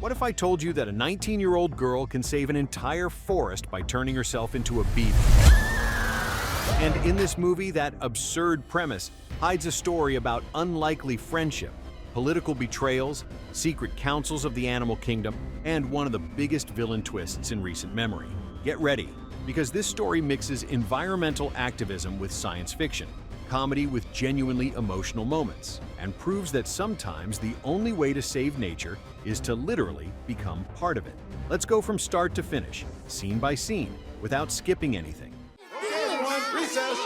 What if I told you that a 19-year-old girl can save an entire forest by turning herself into a beaver? And in this movie, that absurd premise hides a story about unlikely friendship, political betrayals, secret councils of the animal kingdom, and one of the biggest villain twists in recent memory. Get ready, because this story mixes environmental activism with science fiction, comedy with genuinely emotional moments, and proves that sometimes the only way to save nature is to literally become part of it. Let's go from start to finish, scene by scene, without skipping anything. Okay, everyone, recess.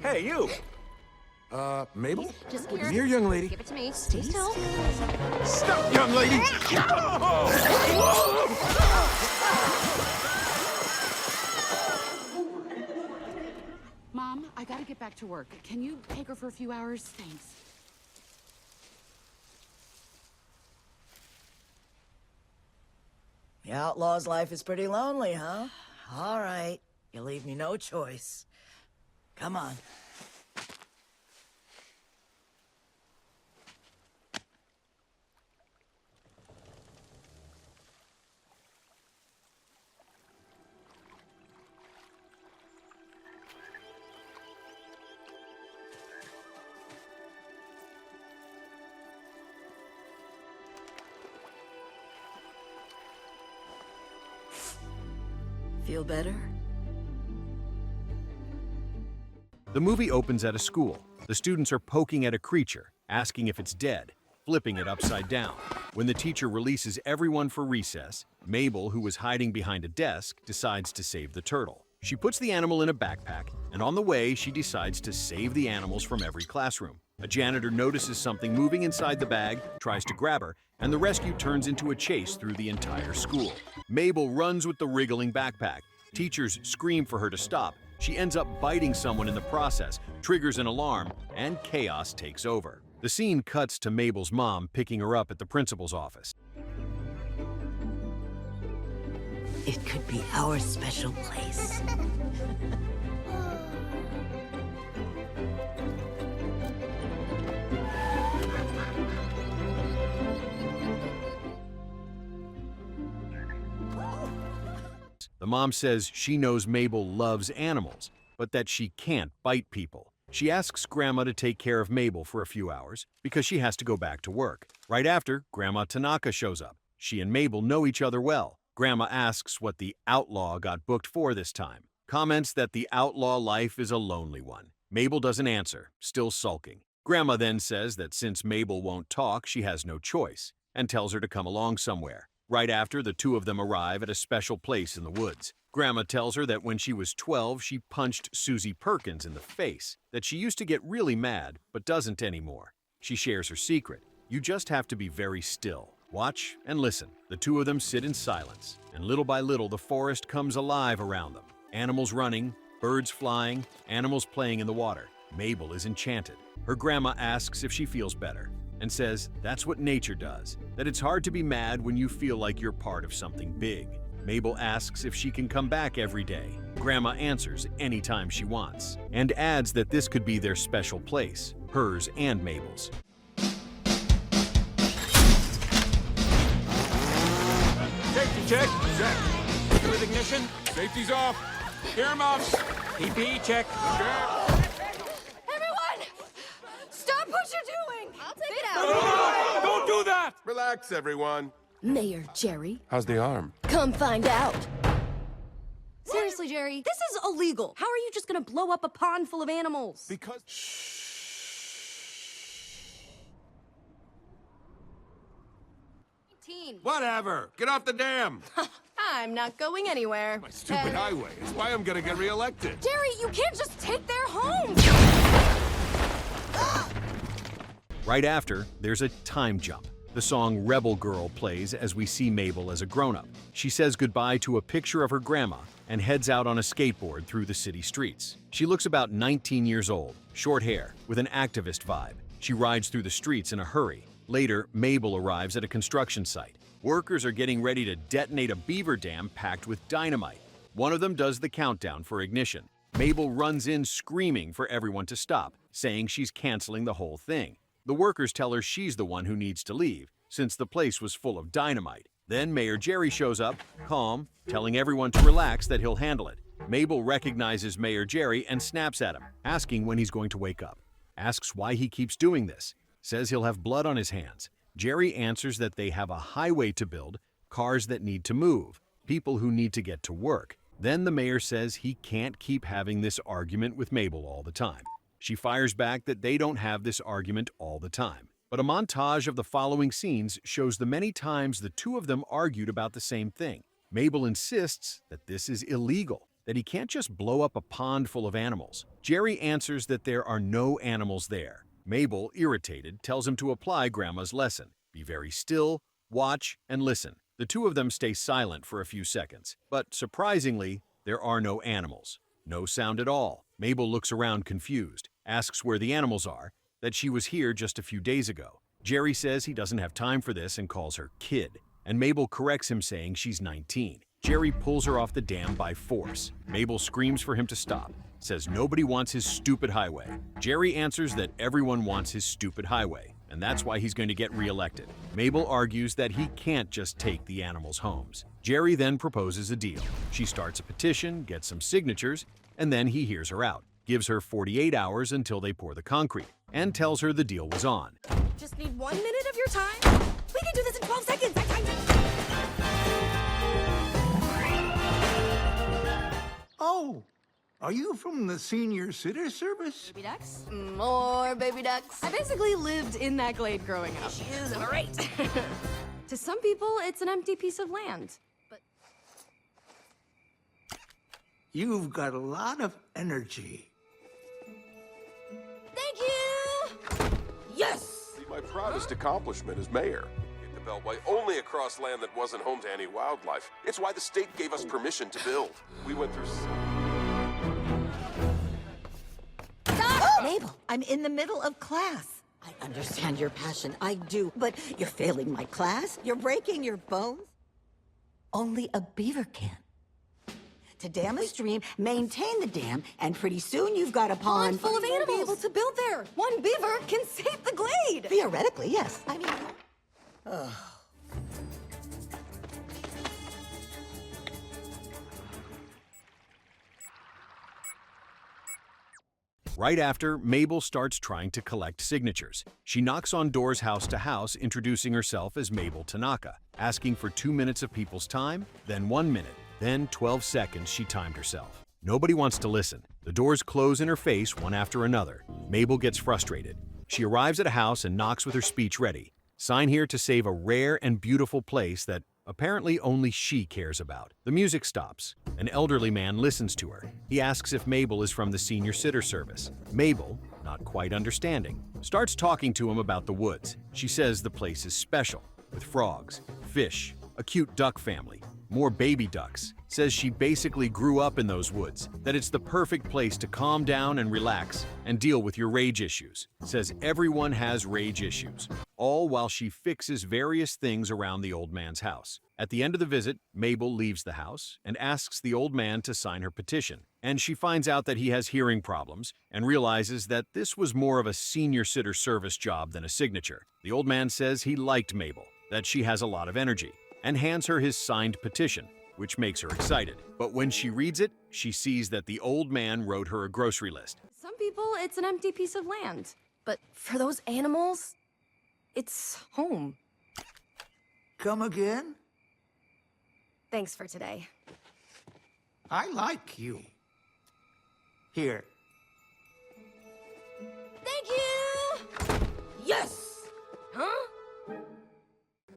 Hey, you! Mabel? Just Come here, young lady. give it to me. Stay still. Stop, young lady! Mom, I gotta get back to work. Can you take her for a few hours? Thanks. The outlaw's life is pretty lonely, huh? All right. You leave me no choice. Come on. Feel better? The movie opens at a school. The students are poking at a creature, asking if it's dead, flipping it upside down. When the teacher releases everyone for recess, Mabel, who was hiding behind a desk, decides to save the turtle. She puts the animal in a backpack, and on the way, she decides to save the animals from every classroom. A janitor notices something moving inside the bag, tries to grab her, and the rescue turns into a chase through the entire school. Mabel runs with the wriggling backpack. Teachers scream for her to stop. She ends up biting someone in the process, triggers an alarm, and chaos takes over. The scene cuts to Mabel's mom picking her up at the principal's office. It could be our special place. The mom says she knows Mabel loves animals, but that she can't bite people. She asks Grandma to take care of Mabel for a few hours because she has to go back to work. Right after, Grandma Tanaka shows up. She and Mabel know each other well. Grandma asks what the outlaw got booked for this time. Comments that the outlaw life is a lonely one. Mabel doesn't answer, still sulking. Grandma then says that since Mabel won't talk, she has no choice, and tells her to come along somewhere. Right after, the two of them arrive at a special place in the woods. Grandma tells her that when she was 12, she punched Susie Perkins in the face, that she used to get really mad, but doesn't anymore. She shares her secret. You just have to be very still. Watch and listen. The two of them sit in silence, and little by little the forest comes alive around them. Animals running, birds flying, animals playing in the water. Mabel is enchanted. Her grandma asks if she feels better, and says that's what nature does, that it's hard to be mad when you feel like you're part of something big. Mabel asks if she can come back every day. Grandma answers anytime she wants, and adds that this could be their special place, hers and Mabel's. Safety check. Check. With ignition. Safety's off. Earmuffs. PPE check. Everyone! Stop what you're doing! I'll take it out. No, don't do that! Relax, everyone. Mayor Jerry, How's the arm? come find out. Seriously, Jerry, this is illegal. How are you just gonna blow up a pond full of animals? Because... Whatever. Get off the dam. I'm not going anywhere. My stupid highway. It's why I'm gonna get reelected. Jerry, you can't just take their homes! Right after, there's a time jump. The song Rebel Girl plays as we see Mabel as a grown-up. She says goodbye to a picture of her grandma and heads out on a skateboard through the city streets. She looks about 19 years old, short hair, with an activist vibe. She rides through the streets in a hurry, Later, Mabel arrives at a construction site. Workers are getting ready to detonate a beaver dam packed with dynamite. One of them does the countdown for ignition. Mabel runs in screaming for everyone to stop, saying she's canceling the whole thing. The workers tell her she's the one who needs to leave, since the place was full of dynamite. Then Mayor Jerry shows up, calm, telling everyone to relax that he'll handle it. Mabel recognizes Mayor Jerry and snaps at him, asking when he's going to wake up. Asks why he keeps doing this. Says he'll have blood on his hands. Jerry answers that they have a highway to build, cars that need to move, people who need to get to work. Then the mayor says he can't keep having this argument with Mabel all the time. She fires back that they don't have this argument all the time. But a montage of the following scenes shows the many times the two of them argued about the same thing. Mabel insists that this is illegal, that he can't just blow up a pond full of animals. Jerry answers that there are no animals there. Mabel, irritated, tells him to apply Grandma's lesson. Be very still, watch, and listen. The two of them stay silent for a few seconds, but surprisingly, there are no animals. No sound at all. Mabel looks around confused, asks where the animals are, that she was here just a few days ago. Jerry says he doesn't have time for this and calls her kid, and Mabel corrects him saying she's 19. Jerry pulls her off the dam by force. Mabel screams for him to stop, says nobody wants his stupid highway. Jerry answers that everyone wants his stupid highway, and that's why he's going to get reelected. Mabel argues that he can't just take the animals' homes. Jerry then proposes a deal. She starts a petition, gets some signatures, and then he hears her out, gives her 48 hours until they pour the concrete, and tells her the deal was on. Just need 1 minute of your time. We can do this in 12 seconds. Oh, are you from the Senior Sitter Service? Baby ducks? More baby ducks. I basically lived in that glade growing up. She is great. To some people, it's an empty piece of land. But You've got a lot of energy. thank you! Yes! My proudest accomplishment as mayor. Get the Beltway only across land that wasn't home to any wildlife. It's why the state gave us permission to build. We went through... Mabel, I'm in the middle of class. I understand your passion, I do, but you're failing my class. You're breaking your bones. Only a beaver can. To dam a stream, maintain the dam, and pretty soon you've got a pond Full of animals. Be able to build there. One beaver can save the glade. Theoretically, yes. I mean... Right after, Mabel starts trying to collect signatures. She knocks on doors house to house, introducing herself as Mabel Tanaka, asking for 2 minutes of people's time, then 1 minute, then 12 seconds she timed herself. Nobody wants to listen. The doors close in her face one after another. Mabel gets frustrated. She arrives at a house and knocks with her speech ready. Sign here to save a rare and beautiful place that apparently only she cares about. The music stops. An elderly man listens to her. He asks if Mabel is from the Senior Sitter Service. Mabel, not quite understanding, starts talking to him about the woods. She says the place is special, with frogs, fish, a cute duck family, more baby ducks. Says she basically grew up in those woods, that it's the perfect place to calm down and relax and deal with your rage issues. Says everyone has rage issues, all while she fixes various things around the old man's house. At the end of the visit, Mabel leaves the house and asks the old man to sign her petition. And she finds out that he has hearing problems and realizes that this was more of a senior sitter service job than a signature. The old man says he liked Mabel, that she has a lot of energy, and hands her his signed petition, which makes her excited. But when she reads it, she sees that the old man wrote her a grocery list. Some people, it's an empty piece of land. But for those animals, it's home. Come again? Thanks for today. I like you. Here. Thank you! Yes! Huh?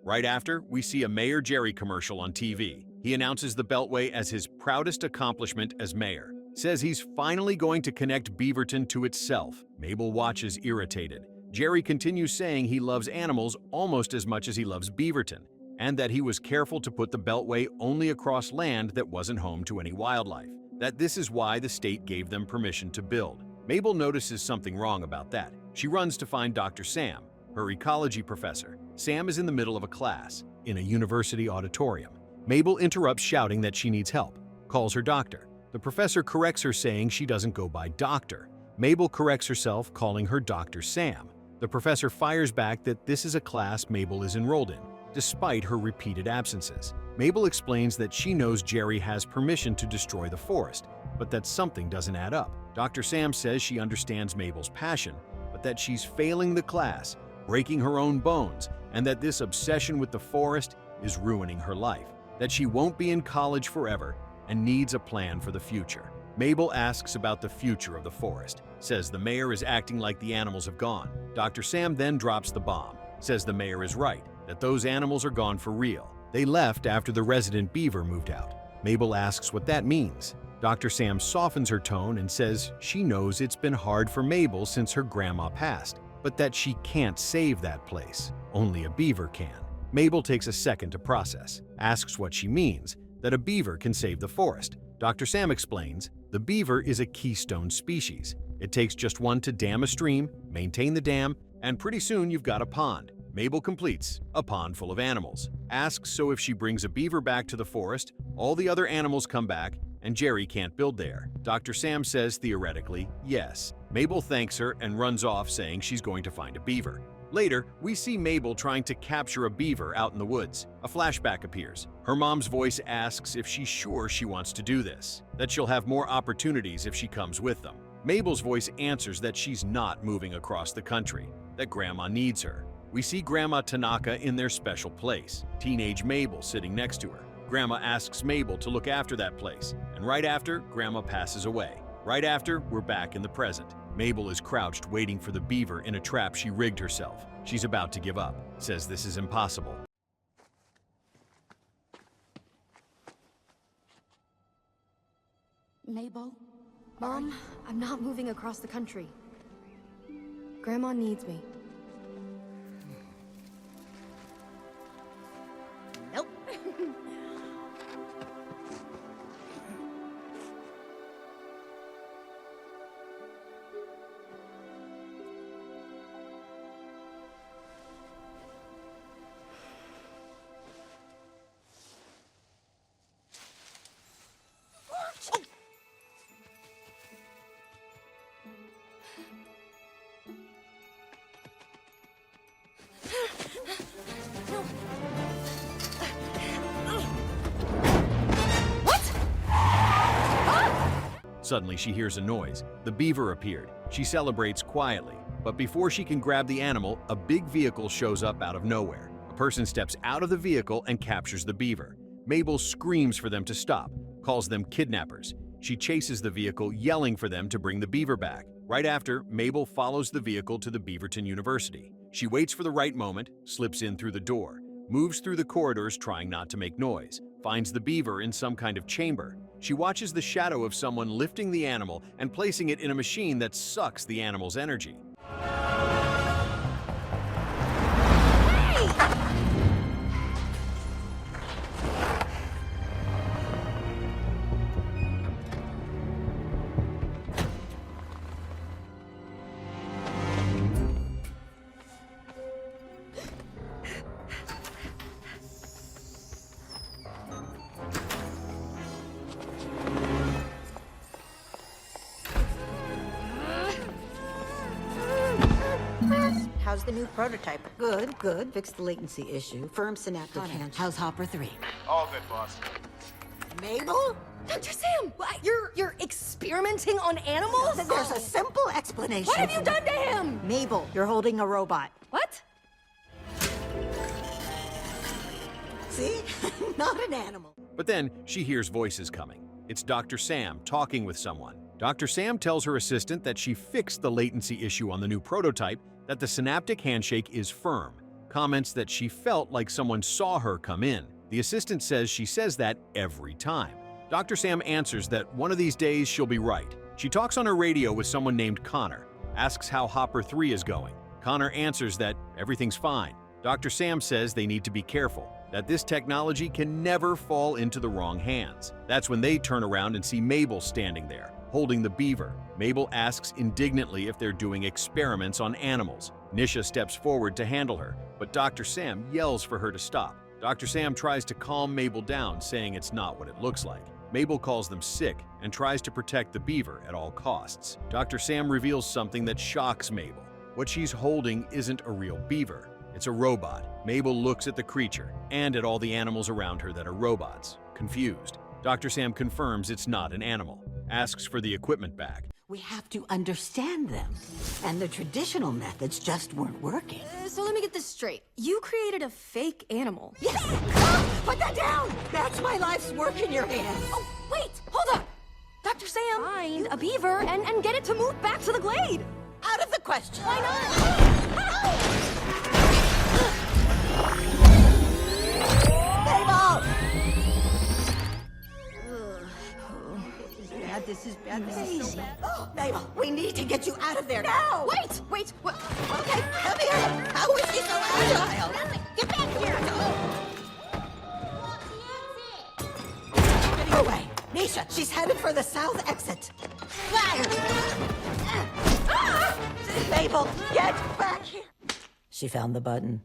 Right after, we see a Mayor Jerry commercial on TV. He announces the Beltway as his proudest accomplishment as mayor. Says he's finally going to connect Beaverton to itself. Mabel watches irritated. Jerry continues saying he loves animals almost as much as he loves Beaverton, and that he was careful to put the Beltway only across land that wasn't home to any wildlife. That this is why the state gave them permission to build. Mabel notices something wrong about that. She runs to find Dr. Sam, her ecology professor. Sam is in the middle of a class, in a university auditorium. Mabel interrupts shouting that she needs help, calls her doctor. The professor corrects her saying she doesn't go by doctor. Mabel corrects herself, calling her Dr. Sam. The professor fires back that this is a class Mabel is enrolled in, despite her repeated absences. Mabel explains that she knows Jerry has permission to destroy the forest, but that something doesn't add up. Dr. Sam says she understands Mabel's passion, but that she's failing the class, breaking her own bones, and that this obsession with the forest is ruining her life, that she won't be in college forever and needs a plan for the future. Mabel asks about the future of the forest, says the mayor is acting like the animals have gone. Dr. Sam then drops the bomb, says the mayor is right, that those animals are gone for real. They left after the resident Beaver moved out. Mabel asks what that means. Dr. Sam softens her tone and says she knows it's been hard for Mabel since her grandma passed, but that she can't save that place. Only a beaver can. Mabel takes a second to process, asks what she means, that a beaver can save the forest. Dr. Sam explains, the beaver is a keystone species. It takes just one to dam a stream, maintain the dam, and pretty soon you've got a pond. Mabel completes, a pond full of animals. Asks so if she brings a beaver back to the forest, all the other animals come back, and Jerry can't build there. Dr. Sam says theoretically, yes. Mabel thanks her and runs off saying she's going to find a beaver. Later, we see Mabel trying to capture a beaver out in the woods. A flashback appears. Her mom's voice asks if she's sure she wants to do this, that she'll have more opportunities if she comes with them. Mabel's voice answers that she's not moving across the country, that Grandma needs her. We see Grandma Tanaka in their special place, teenage Mabel sitting next to her. Grandma asks Mabel to look after that place, and right after, Grandma passes away. Right after, we're back in the present. Mabel is crouched waiting for the beaver in a trap she rigged herself. She's about to give up, says this is impossible. Mabel? Mom, I'm not moving across the country. Grandma needs me. Nope. Suddenly, she hears a noise. The beaver appeared. She celebrates quietly, but before she can grab the animal, a big vehicle shows up out of nowhere. A person steps out of the vehicle and captures the beaver. Mabel screams for them to stop, calls them kidnappers. She chases the vehicle, yelling for them to bring the beaver back. Right after, Mabel follows the vehicle to the Beaverton University. She waits for the right moment, slips in through the door, moves through the corridors trying not to make noise, finds the beaver in some kind of chamber. She watches the shadow of someone lifting the animal and placing it in a machine that sucks the animal's energy. How's the new prototype? Good, good. Fixed the latency issue. Firm synaptic handshake. How's Hopper 3? All good, boss. Mabel? Dr. Sam, what? You're experimenting on animals? There's a simple explanation. What have you done to him? Mabel, you're holding a robot. What? See? Not an animal. But then she hears voices coming. It's Dr. Sam talking with someone. Dr. Sam tells her assistant that she fixed the latency issue on the new prototype, that the synaptic handshake is firm, comments that she felt like someone saw her come in. The assistant says she says that every time. Dr. Sam answers that one of these days she'll be right. She talks on her radio with someone named Connor, asks how Hopper 3 is going. Connor answers that everything's fine. Dr. Sam says they need to be careful, that this technology can never fall into the wrong hands. That's when they turn around and see Mabel standing there, holding the beaver. Mabel asks indignantly if they're doing experiments on animals. Nisha steps forward to handle her, but Dr. Sam yells for her to stop. Dr. Sam tries to calm Mabel down, saying it's not what it looks like. Mabel calls them sick and tries to protect the beaver at all costs. Dr. Sam reveals something that shocks Mabel. What she's holding isn't a real beaver. It's a robot. Mabel looks at the creature and at all the animals around her that are robots, confused. Dr. Sam confirms it's not an animal, asks for the equipment back. We have to understand them. And the traditional methods just weren't working. So let me get this straight. You created a fake animal. Yes! Put that down! That's my life's work in your hands. Oh, wait! Hold up! Dr. Sam, find a beaver and get it to move back to the glade. Out of the question. Why not? This is bad. This is so bad. Oh, Mabel, we need to get you out of there now. Wait! Okay, come here. How is she so agile? Get back here. Get her away. Nisha, she's headed for the south exit. Mabel, get back here. She found the button.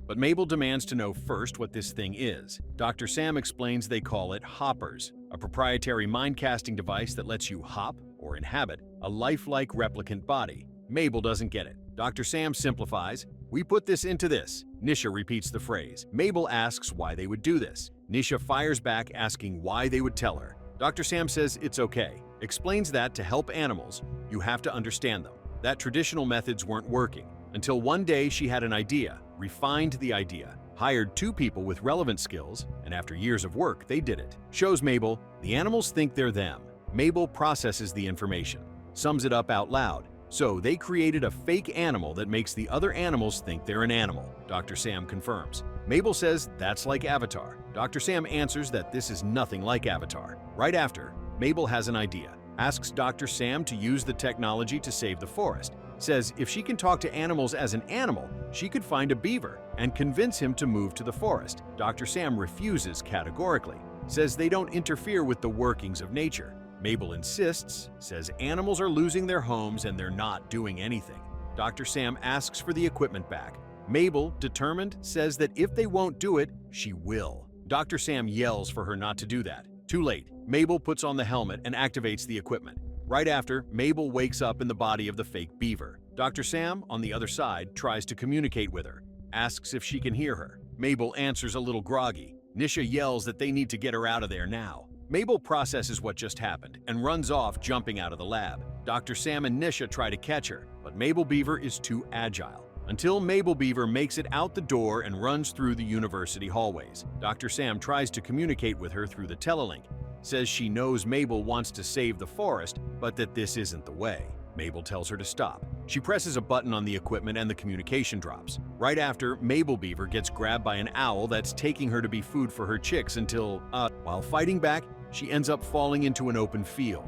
But Mabel demands to know first what this thing is. Dr. Sam explains they call it hoppers, a proprietary mind-casting device that lets you hop, or inhabit, a lifelike replicant body. Mabel doesn't get it. Dr. Sam simplifies, "We put this into this." Nisha repeats the phrase. Mabel asks why they would do this. Nisha fires back asking why they would tell her. Dr. Sam says it's okay, explains that to help animals, you have to understand them, that traditional methods weren't working. Until one day she had an idea, refined the idea, hired 2 people with relevant skills, and after years of work, they did it. Shows Mabel, the animals think they're them. Mabel processes the information, sums it up out loud. So they created a fake animal that makes the other animals think they're an animal, Dr. Sam confirms. Mabel says that's like Avatar. Dr. Sam answers that this is nothing like Avatar. Right after, Mabel has an idea, asks Dr. Sam to use the technology to save the forest, says if she can talk to animals as an animal, she could find a beaver and convince him to move to the forest. Dr. Sam refuses categorically, says they don't interfere with the workings of nature. Mabel insists, says animals are losing their homes and they're not doing anything. Dr. Sam asks for the equipment back. Mabel, determined, says that if they won't do it, she will. Dr. Sam yells for her not to do that. Too late. Mabel puts on the helmet and activates the equipment. Right after, Mabel wakes up in the body of the fake beaver. Dr. Sam, on the other side, tries to communicate with her, asks if she can hear her. Mabel answers a little groggy. Nisha yells that they need to get her out of there now. Mabel processes what just happened and runs off, jumping out of the lab. Dr. Sam and Nisha try to catch her, but Mabel Beaver is too agile. Until Mabel Beaver makes it out the door and runs through the university hallways. Dr. Sam tries to communicate with her through the telelink, says she knows Mabel wants to save the forest, but that this isn't the way. Mabel tells her to stop. She presses a button on the equipment and the communication drops. Right after, Mabel Beaver gets grabbed by an owl that's taking her to be food for her chicks until, while fighting back, she ends up falling into an open field.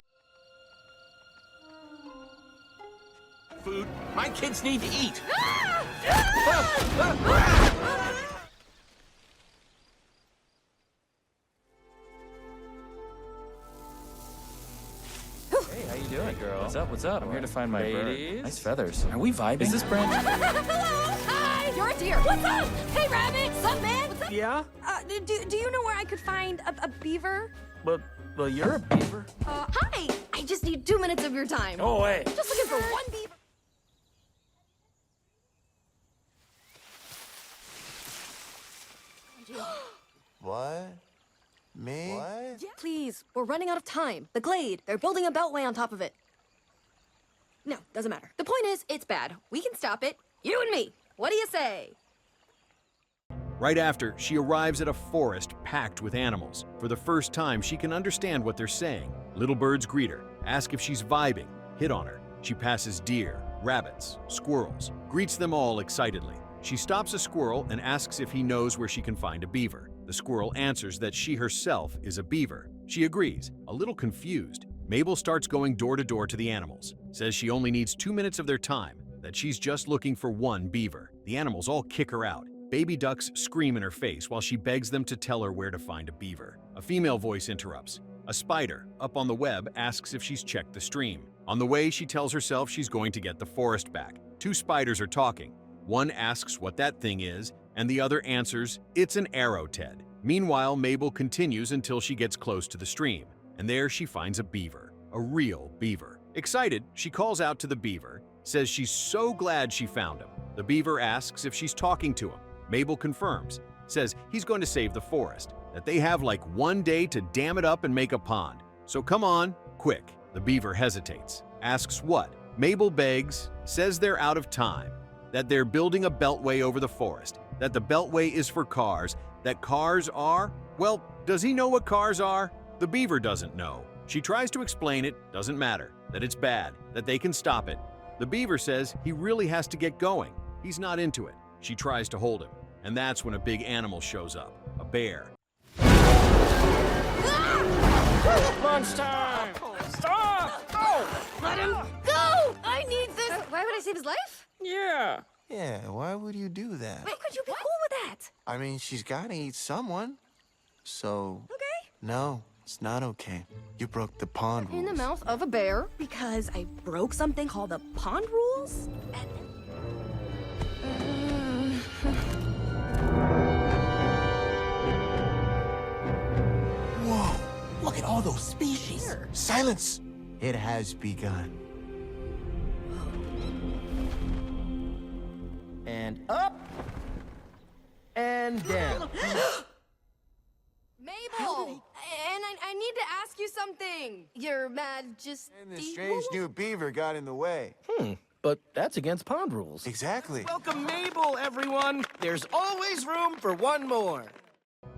Food. My kids need to eat. Hey, how you doing, girl? What's up? What's up? I'm here to find my bird. Nice feathers. Are we vibing? Is this brand? Hello! Hi! You're a deer. What's up? Hey, rabbit! What's up, man? What's up? Yeah? Do you know where I could find a beaver? Well, you're a beaver. Hi! I just need 2 minutes of your time. Oh, hey. Just looking for one beaver. What? Me? What? Please, we're running out of time. The glade, they're building a beltway on top of it. No, doesn't matter. The point is, it's bad. We can stop it. You and me. What do you say? Right after, she arrives at a forest packed with animals. For the first time, she can understand what they're saying. Little birds greet her, ask if she's vibing, hit on her. She passes deer, rabbits, squirrels, greets them all excitedly. She stops a squirrel and asks if he knows where she can find a beaver. The squirrel answers that she herself is a beaver. She agrees, a little confused. Mabel starts going door to door to the animals, says she only needs 2 minutes of their time, that she's just looking for one beaver. The animals all kick her out. Baby ducks scream in her face while she begs them to tell her where to find a beaver. A female voice interrupts. A spider, up on the web, asks if she's checked the stream. On the way, she tells herself she's going to get the forest back. Two spiders are talking. One asks what that thing is, and the other answers, it's an arrow, Ted. Meanwhile, Mabel continues until she gets close to the stream, and there she finds a beaver, a real beaver. Excited, she calls out to the beaver, says she's so glad she found him. The beaver asks if she's talking to him. Mabel confirms, says he's going to save the forest, that they have like 1 day to dam it up and make a pond. So come on, quick. The beaver hesitates, asks what. Mabel begs, says they're out of time, that they're building a beltway over the forest, that the beltway is for cars, that cars are, well, does he know what cars are? The beaver doesn't know. She tries to explain it, doesn't matter, that it's bad, that they can stop it. The beaver says he really has to get going. He's not into it. She tries to hold him, and that's when a big animal shows up, a bear. Lunchtime! Stop! Oh! Let him go! I need this! Why would I save his life? Yeah. Yeah, why would you do that? Why could you be cool with that? I mean, she's gotta eat someone. So... Okay. No, it's not okay. You broke the pond rules. In the mouth of a bear because I broke something called the pond rules? Whoa! Look at all those species. Here. Silence! It has begun. And up. And down. Mabel! And I need to ask you something. Your Majesty. And the strange new beaver got in the way. But that's against pond rules. Exactly. Welcome, Mabel, everyone. There's always room for one more.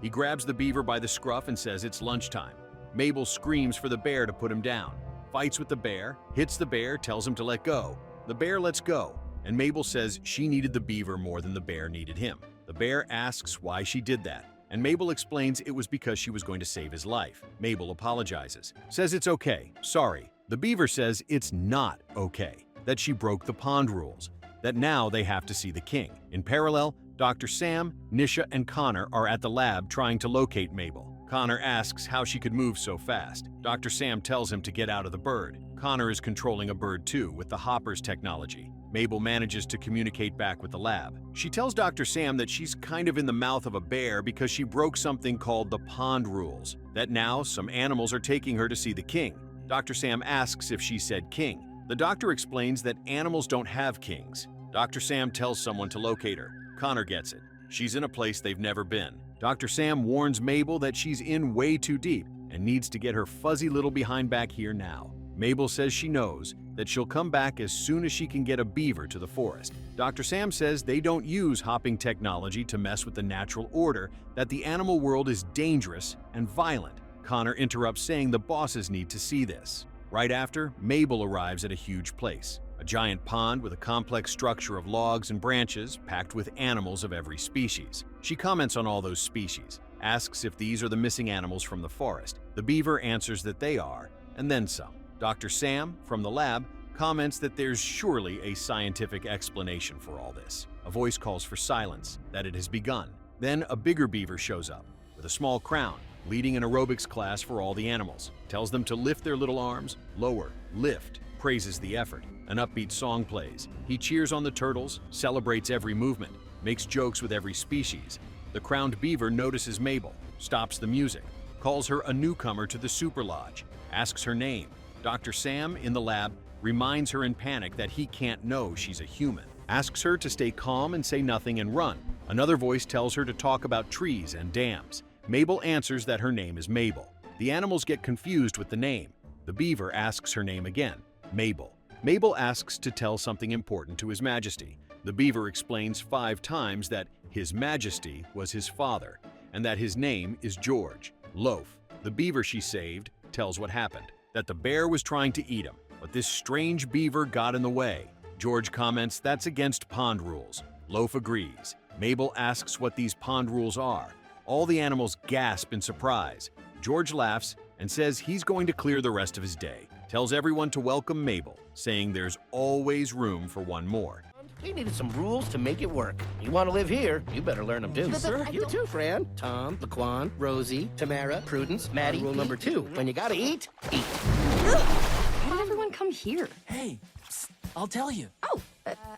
He grabs the beaver by the scruff and says it's lunchtime. Mabel screams for the bear to put him down, fights with the bear, hits the bear, tells him to let go. The bear lets go, and Mabel says she needed the beaver more than the bear needed him. The bear asks why she did that, and Mabel explains it was because she was going to save his life. Mabel apologizes, says it's okay, sorry. The beaver says it's not okay, that she broke the pond rules, that now they have to see the king. In parallel, Dr. Sam, Nisha, and Connor are at the lab trying to locate Mabel. Connor asks how she could move so fast. Dr. Sam tells him to get out of the bird. Connor is controlling a bird too with the Hopper's technology. Mabel manages to communicate back with the lab. She tells Dr. Sam that she's kind of in the mouth of a bear because she broke something called the pond rules, that now some animals are taking her to see the king. Dr. Sam asks if she said king. The doctor explains that animals don't have kings. Dr. Sam tells someone to locate her. Connor gets it. She's in a place they've never been. Dr. Sam warns Mabel that she's in way too deep and needs to get her fuzzy little behind back here now. Mabel says she knows that she'll come back as soon as she can get a beaver to the forest. Dr. Sam says they don't use hopping technology to mess with the natural order, that the animal world is dangerous and violent. Connor interrupts saying the bosses need to see this. Right after, Mabel arrives at a huge place, a giant pond with a complex structure of logs and branches packed with animals of every species. She comments on all those species, asks if these are the missing animals from the forest. The beaver answers that they are, and then some. Dr. Sam, from the lab, comments that there's surely a scientific explanation for all this. A voice calls for silence, that it has begun. Then a bigger beaver shows up, with a small crown, leading an aerobics class for all the animals. Tells them to lift their little arms, lower, lift, praises the effort. An upbeat song plays. He cheers on the turtles, celebrates every movement, makes jokes with every species. The crowned beaver notices Mabel, stops the music, calls her a newcomer to the Super Lodge, asks her name. Dr. Sam, in the lab, reminds her in panic that he can't know she's a human, asks her to stay calm and say nothing and run. Another voice tells her to talk about trees and dams. Mabel answers that her name is Mabel. The animals get confused with the name. The beaver asks her name again, Mabel. Mabel asks to tell something important to His Majesty. The beaver explains 5 times that His Majesty was his father, and that his name is George. Loaf, the beaver she saved, tells what happened, that the bear was trying to eat him, but this strange beaver got in the way. George comments that's against pond rules. Loaf agrees. Mabel asks what these pond rules are. All the animals gasp in surprise. George laughs and says he's going to clear the rest of his day. Tells everyone to welcome Mabel, saying there's always room for one more. We needed some rules to make it work. You want to live here, you better learn them too. Sir, You too, Fran. Tom, Laquan, Rosie, Tamara, Prudence, Maddie. Rule number 2, when you gotta eat, eat. Why did everyone come here? Hey, psst, I'll tell you. Oh,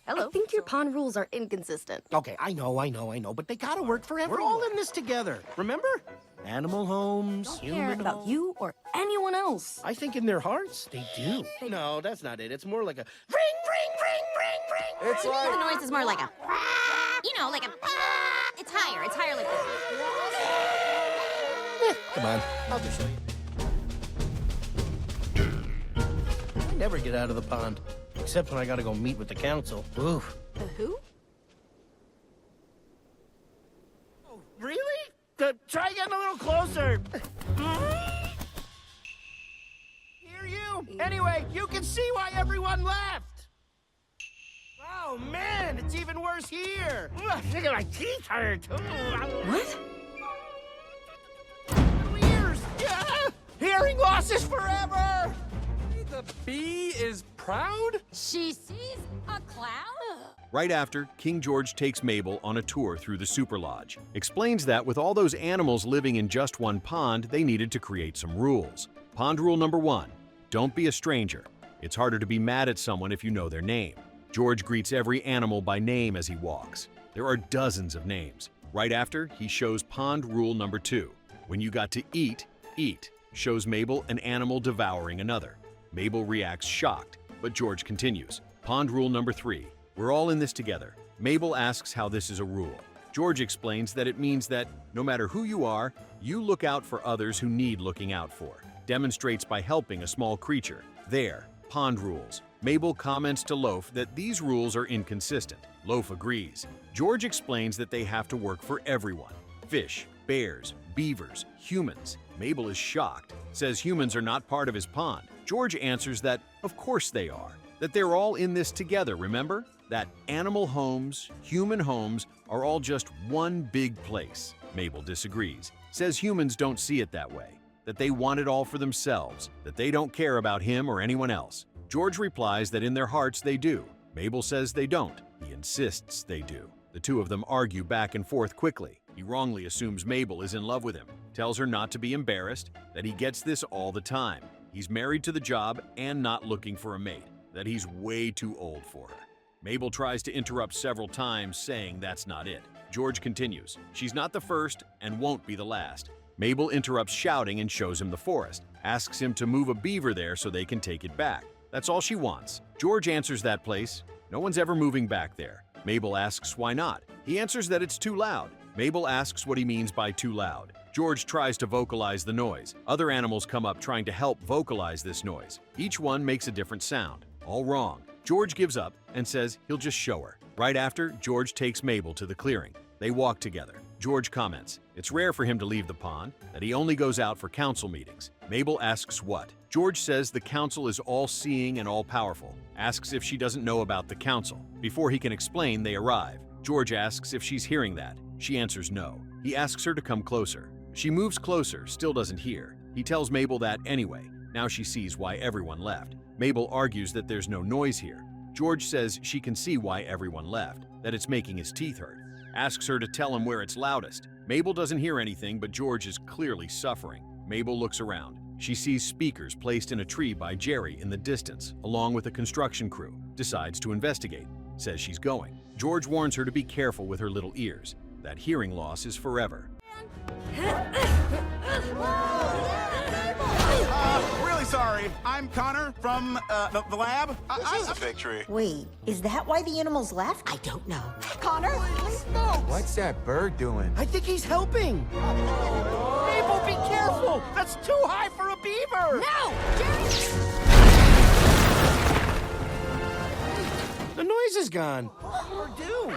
hello. I think your pond rules are inconsistent. Okay, I know, but they gotta work for everyone. We're all in this together, remember? Animal homes, Don't care human about homes. you or anyone else. I think in their hearts, they do. No, that's not it. It's more like a ring, ring, ring, ring, ring. It's like The noise is more like a, like a, it's higher like this. Come on, I'll just show you. I never get out of the pond, except when I gotta go meet with the council. Ooh. The who? Oh, really? Try getting a little closer. Hear you. Anyway, you can see why everyone left. Oh, man, it's even worse here. Ugh, look at my teeth hurt. What? Ears. Yeah. Hearing loss is forever. The bee is proud? She sees a cloud? Right after, King George takes Mabel on a tour through the Super Lodge. Explains that with all those animals living in just one pond, they needed to create some rules. Pond rule number 1, don't be a stranger. It's harder to be mad at someone if you know their name. George greets every animal by name as he walks. There are dozens of names. Right after, he shows pond rule number 2. When you got to eat, eat. Shows Mabel an animal devouring another. Mabel reacts shocked, but George continues. Pond rule number 3. We're all in this together. Mabel asks how this is a rule. George explains that it means that no matter who you are, you look out for others who need looking out for. Demonstrates by helping a small creature. There, pond rules. Mabel comments to Loaf that these rules are inconsistent. Loaf agrees. George explains that they have to work for everyone. Fish, bears, beavers, humans. Mabel is shocked, says humans are not part of his pond. George answers that, of course they are. That they're all in this together, remember? That animal homes, human homes, are all just one big place. Mabel disagrees, says humans don't see it that way, that they want it all for themselves, that they don't care about him or anyone else. George replies that in their hearts they do. Mabel says they don't. He insists they do. The two of them argue back and forth quickly. He wrongly assumes Mabel is in love with him, tells her not to be embarrassed, that he gets this all the time. He's married to the job and not looking for a mate, that he's way too old for her. Mabel tries to interrupt several times, saying that's not it. George continues. She's not the first and won't be the last. Mabel interrupts shouting and shows him the forest, asks him to move a beaver there so they can take it back. That's all she wants. George answers that place. No one's ever moving back there. Mabel asks why not. He answers that it's too loud. Mabel asks what he means by too loud. George tries to vocalize the noise. Other animals come up trying to help vocalize this noise. Each one makes a different sound. All wrong. George gives up and says he'll just show her. Right after, George takes Mabel to the clearing. They walk together. George comments, it's rare for him to leave the pond, that he only goes out for council meetings. Mabel asks what. George says the council is all-seeing and all-powerful. Asks if she doesn't know about the council. Before he can explain, they arrive. George asks if she's hearing that. She answers no. He asks her to come closer. She moves closer, still doesn't hear. He tells Mabel that anyway. Now she sees why everyone left. Mabel argues that there's no noise here. George says she can see why everyone left, that it's making his teeth hurt. Asks her to tell him where it's loudest. Mabel doesn't hear anything, but George is clearly suffering. Mabel looks around. She sees speakers placed in a tree by Jerry in the distance, along with a construction crew. Decides to investigate. Says she's going. George warns her to be careful with her little ears. That hearing loss is forever. Really sorry. I'm Connor from the lab. This is a fake tree. Wait, is that why the animals left? I don't know. Connor? What's that bird doing? I think he's helping. Mabel, be careful. That's too high for a beaver. No! Jerry! The noise is gone. We're due.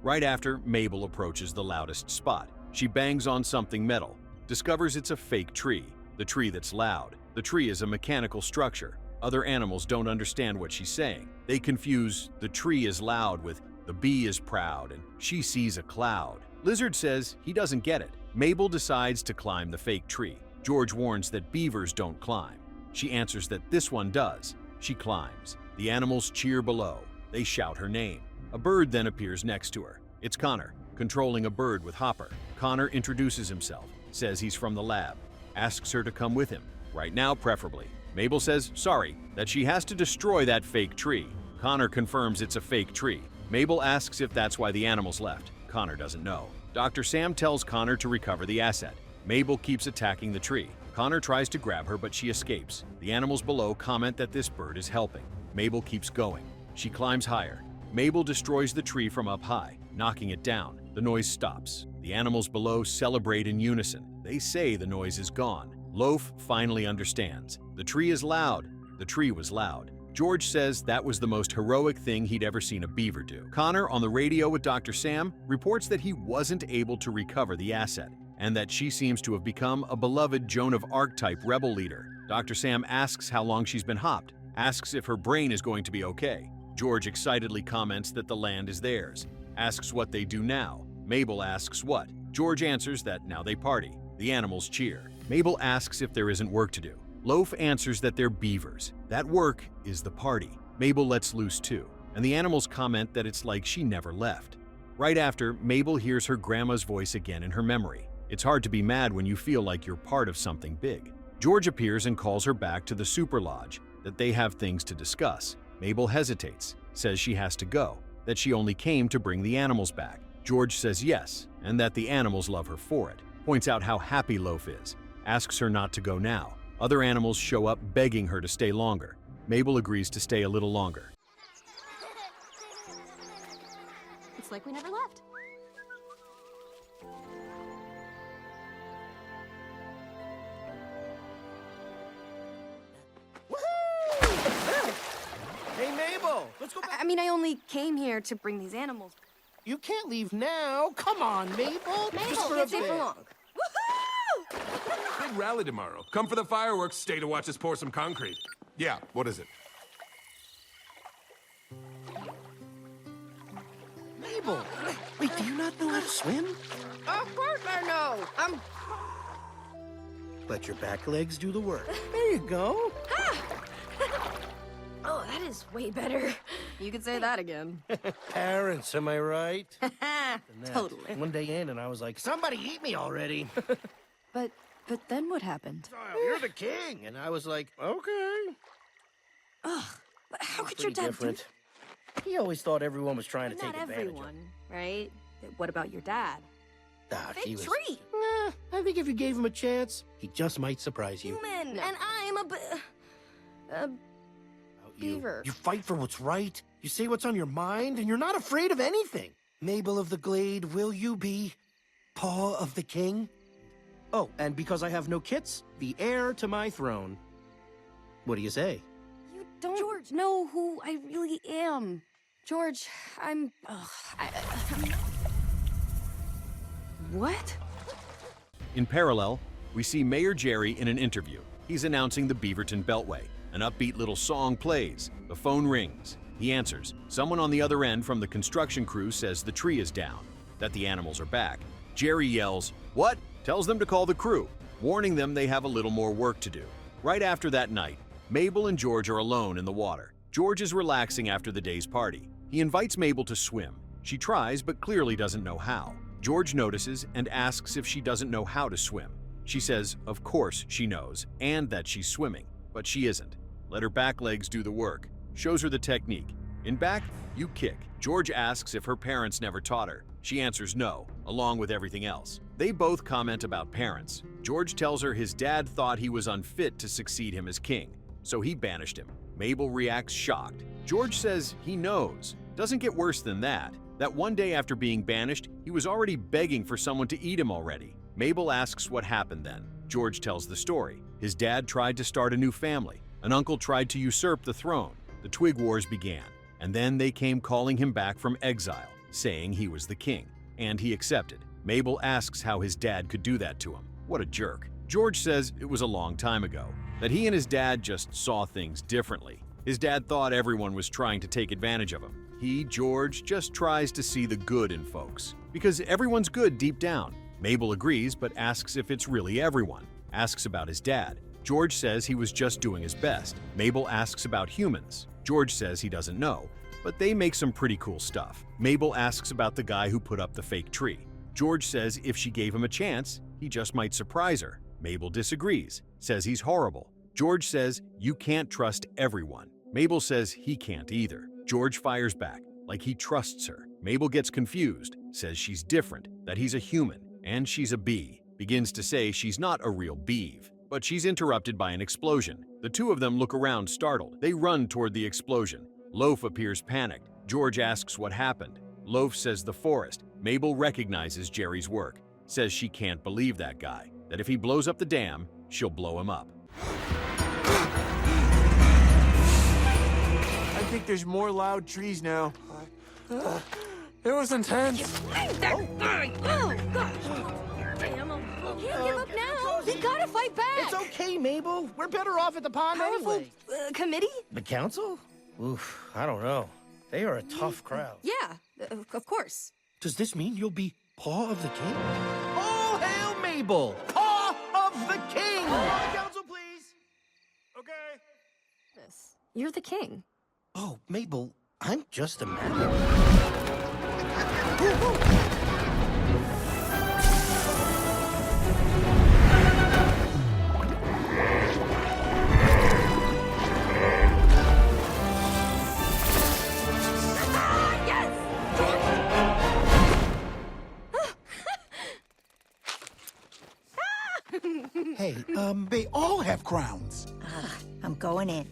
Right after, Mabel approaches the loudest spot. She bangs on something metal, discovers it's a fake tree, the tree that's loud. The tree is a mechanical structure. Other animals don't understand what she's saying. They confuse the tree is loud with the bee is proud and she sees a cloud. Lizard says he doesn't get it. Mabel decides to climb the fake tree. George warns that beavers don't climb. She answers that this one does. She climbs. The animals cheer below. They shout her name. A bird then appears next to her. It's Connor, controlling a bird with Hopper. Connor introduces himself, says he's from the lab, asks her to come with him, right now preferably. Mabel says sorry, that she has to destroy that fake tree. Connor confirms it's a fake tree. Mabel asks if that's why the animals left. Connor doesn't know. Dr. Sam tells Connor to recover the asset. Mabel keeps attacking the tree. Connor tries to grab her, but she escapes. The animals below comment that this bird is helping. Mabel keeps going. She climbs higher. Mabel destroys the tree from up high, knocking it down. The noise stops. The animals below celebrate in unison. They say the noise is gone. Loaf finally understands. The tree is loud. The tree was loud. George says that was the most heroic thing he'd ever seen a beaver do. Connor, on the radio with Dr. Sam, reports that he wasn't able to recover the asset, and that she seems to have become a beloved Joan of Arc-type rebel leader. Dr. Sam asks how long she's been hopped, asks if her brain is going to be okay. George excitedly comments that the land is theirs, asks what they do now. Mabel asks what. George answers that now they party. The animals cheer. Mabel asks if there isn't work to do. Loaf answers that they're beavers. That work is the party. Mabel lets loose too, and the animals comment that it's like she never left. Right after, Mabel hears her grandma's voice again in her memory. It's hard to be mad when you feel like you're part of something big. George appears and calls her back to the Super Lodge, that they have things to discuss. Mabel hesitates, says she has to go, that she only came to bring the animals back. George says yes, and that the animals love her for it. Points out how happy Loaf is, asks her not to go now. Other animals show up begging her to stay longer. Mabel agrees to stay a little longer. It's like we never left. Hey, Mabel, let's go back. I mean, I only came here to bring these animals. You can't leave now. Come on, Mabel. Just for a Can't stay bit. for long. Big rally tomorrow. Come for the fireworks, stay to watch us pour some concrete. Yeah, what is it? Mabel, wait, do you not know how to swim? Of course I know. Let your back legs do the work. There you go. Oh, that is way better. You could say that again. Parents, am I right? And that, Totally. One day in, and I was like, somebody eat me already. But then what happened? Oh, you're the king. And I was like, okay. Ugh, but how could Pretty your dad different. He always thought everyone was trying to Not take advantage everyone, right? What about your dad? of him. Fake He was, tree. Nah, I think if you gave him a chance, he just might surprise you. Human, No. and I'm a About you. beaver. You fight for what's right. You say what's on your mind, and you're not afraid of anything. Mabel of the Glade, will you be Paw of the King? Oh, and because I have no kits, the heir to my throne. What do you say? You don't know who I really am. George, I'm... What? In parallel, we see Mayor Jerry in an interview. He's announcing the Beaverton Beltway. An upbeat little song plays. The phone rings. He answers. Someone on the other end from the construction crew says the tree is down, that the animals are back. Jerry yells, "What?" Tells them to call the crew, warning them they have a little more work to do. Right after that night, Mabel and George are alone in the water. George is relaxing after the day's party. He invites Mabel to swim. She tries, but clearly doesn't know how. George notices and asks if she doesn't know how to swim. She says, of course she knows, and that she's swimming, but she isn't. Let her back legs do the work. Shows her the technique. In back, you kick. George asks if her parents never taught her. She answers no, along with everything else. They both comment about parents. George tells her his dad thought he was unfit to succeed him as king, so he banished him. Mabel reacts shocked. George says he knows. Doesn't get worse than that. That one day after being banished, he was already begging for someone to eat him already. Mabel asks what happened then. George tells the story. His dad tried to start a new family. An uncle tried to usurp the throne. The Twig Wars began, and then they came calling him back from exile, saying he was the king, and he accepted. Mabel asks how his dad could do that to him. What a jerk. George says it was a long time ago, that he and his dad just saw things differently. His dad thought everyone was trying to take advantage of him. He, George, just tries to see the good in folks, because everyone's good deep down. Mabel agrees, but asks if it's really everyone. asks about his dad. George says he was just doing his best. Mabel asks about humans. George says he doesn't know, but they make some pretty cool stuff. Mabel asks about the guy who put up the fake tree. George says if she gave him a chance, he just might surprise her. Mabel disagrees, says he's horrible. George says you can't trust everyone. Mabel says he can't either. George fires back, like he trusts her. Mabel gets confused, says she's different, that he's a human, and she's a bee. Begins to say she's not a real beaver. But she's interrupted by an explosion. The two of them look around startled. They run toward the explosion. Loaf appears panicked. George asks what happened. Loaf says the forest. Mabel recognizes Jerry's work, says she can't believe that guy, that if he blows up the dam, she'll blow him up. I think there's more loud trees now. It was intense. That guy! Oh, gosh! Damn, can't give up now. We gotta fight back. It's okay, Mabel. We're better off at the pond Powerful anyway. Committee? The council? Oof, I don't know. They are a tough crowd. Yeah, of course. Does this mean you'll be Paw of the King? All hail Mabel, Paw of the King! Council, please. Okay. You're the king. Oh, Mabel, I'm just a man. Hey, they all have crowns. I'm going in.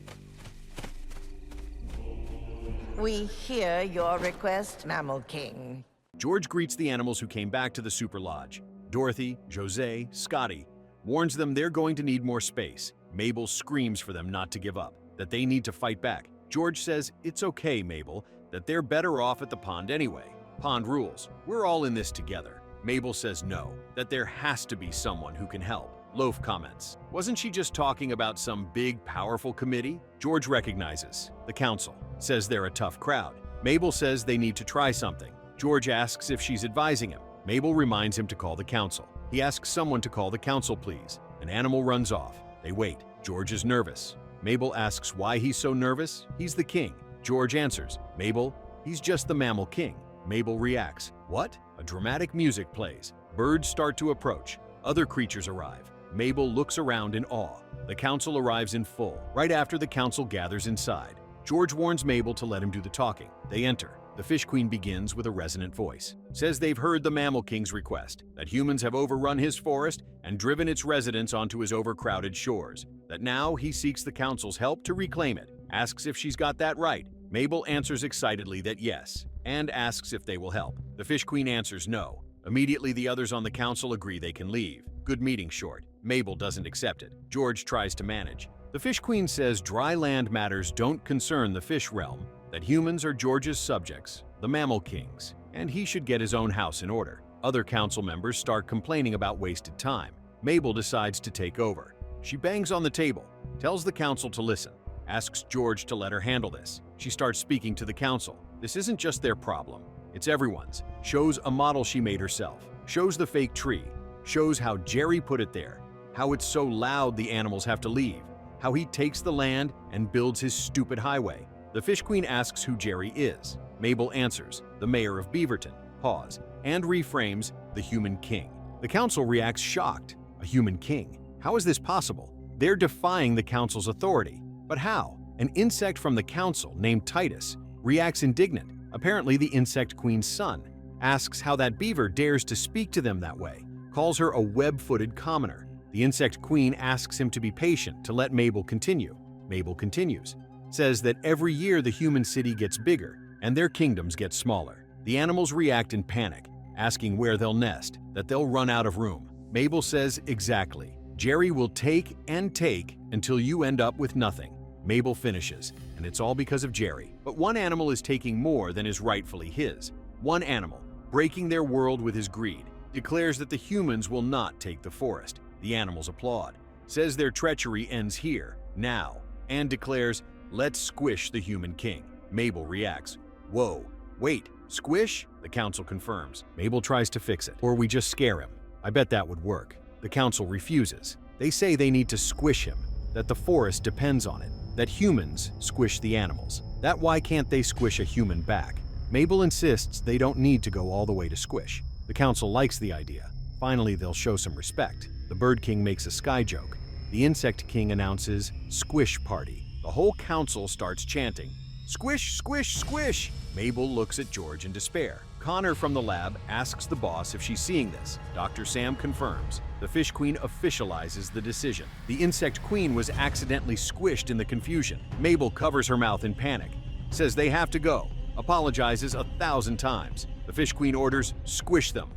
We hear your request, Mammal King. George greets the animals who came back to the Super Lodge. Dorothy, Jose, Scotty, warns them they're going to need more space. Mabel screams for them not to give up, that they need to fight back. George says it's okay, Mabel, that they're better off at the pond anyway. Pond rules. We're all in this together. Mabel says no, that there has to be someone who can help. Loaf comments, wasn't she just talking about some big, powerful committee? George recognizes. The council says they're a tough crowd. Mabel says they need to try something. George asks if she's advising him. Mabel reminds him to call the council. He asks someone to call the council, please. An animal runs off. They wait. George is nervous. Mabel asks why he's so nervous. He's the king. George answers, Mabel, he's just the mammal king. Mabel reacts. What? A dramatic music plays. Birds start to approach. Other creatures arrive. Mabel looks around in awe. The council arrives in full. Right after the council gathers inside, George warns Mabel to let him do the talking. They enter. The Fish Queen begins with a resonant voice. Says they've heard the Mammal King's request, that humans have overrun his forest and driven its residents onto his overcrowded shores, that now he seeks the council's help to reclaim it. Asks if she's got that right. Mabel answers excitedly that yes, and asks if they will help. The Fish Queen answers no. Immediately the others on the council agree they can leave. Good meeting short. Mabel doesn't accept it. George tries to manage. The Fish Queen says dry land matters don't concern the fish realm, that humans are George's subjects, the Mammal Kings, and he should get his own house in order. Other council members start complaining about wasted time. Mabel decides to take over. She bangs on the table, tells the council to listen, asks George to let her handle this. She starts speaking to the council. This isn't just their problem, it's everyone's. Shows a model she made herself, shows the fake tree, shows how Jerry put it there, how it's so loud the animals have to leave, how he takes the land and builds his stupid highway. The Fish Queen asks who Jerry is. Mabel answers, the mayor of Beaverton, pause, and reframes, the human king. The council reacts shocked. A human king? How is this possible? They're defying the council's authority. But how? An insect from the council named Titus reacts indignant, apparently the insect queen's son, asks how that beaver dares to speak to them that way, calls her a web-footed commoner. The insect queen asks him to be patient to let Mabel continue. Mabel continues, says that every year the human city gets bigger and their kingdoms get smaller. The animals react in panic, asking where they'll nest, that they'll run out of room. Mabel says exactly. Jerry will take and take until you end up with nothing. Mabel finishes, and it's all because of Jerry. But one animal is taking more than is rightfully his. One animal, breaking their world with his greed, declares that the humans will not take the forest. The animals applaud, says their treachery ends here, now, and declares, let's squish the human king. Mabel reacts, whoa, wait, squish? The council confirms. Mabel tries to fix it, or we just scare him. I bet that would work. The council refuses. They say they need to squish him, that the forest depends on it, that humans squish the animals. That why can't they squish a human back? Mabel insists they don't need to go all the way to squish. The council likes the idea. Finally, they'll show some respect. The Bird King makes a sky joke. The Insect King announces, "Squish Party." The whole council starts chanting, "Squish, squish, squish!" Mabel looks at George in despair. Connor from the lab asks the boss if she's seeing this. Dr. Sam confirms. The Fish Queen officializes the decision. The Insect Queen was accidentally squished in the confusion. Mabel covers her mouth in panic, says they have to go, apologizes 1,000 times. The Fish Queen orders, "Squish them."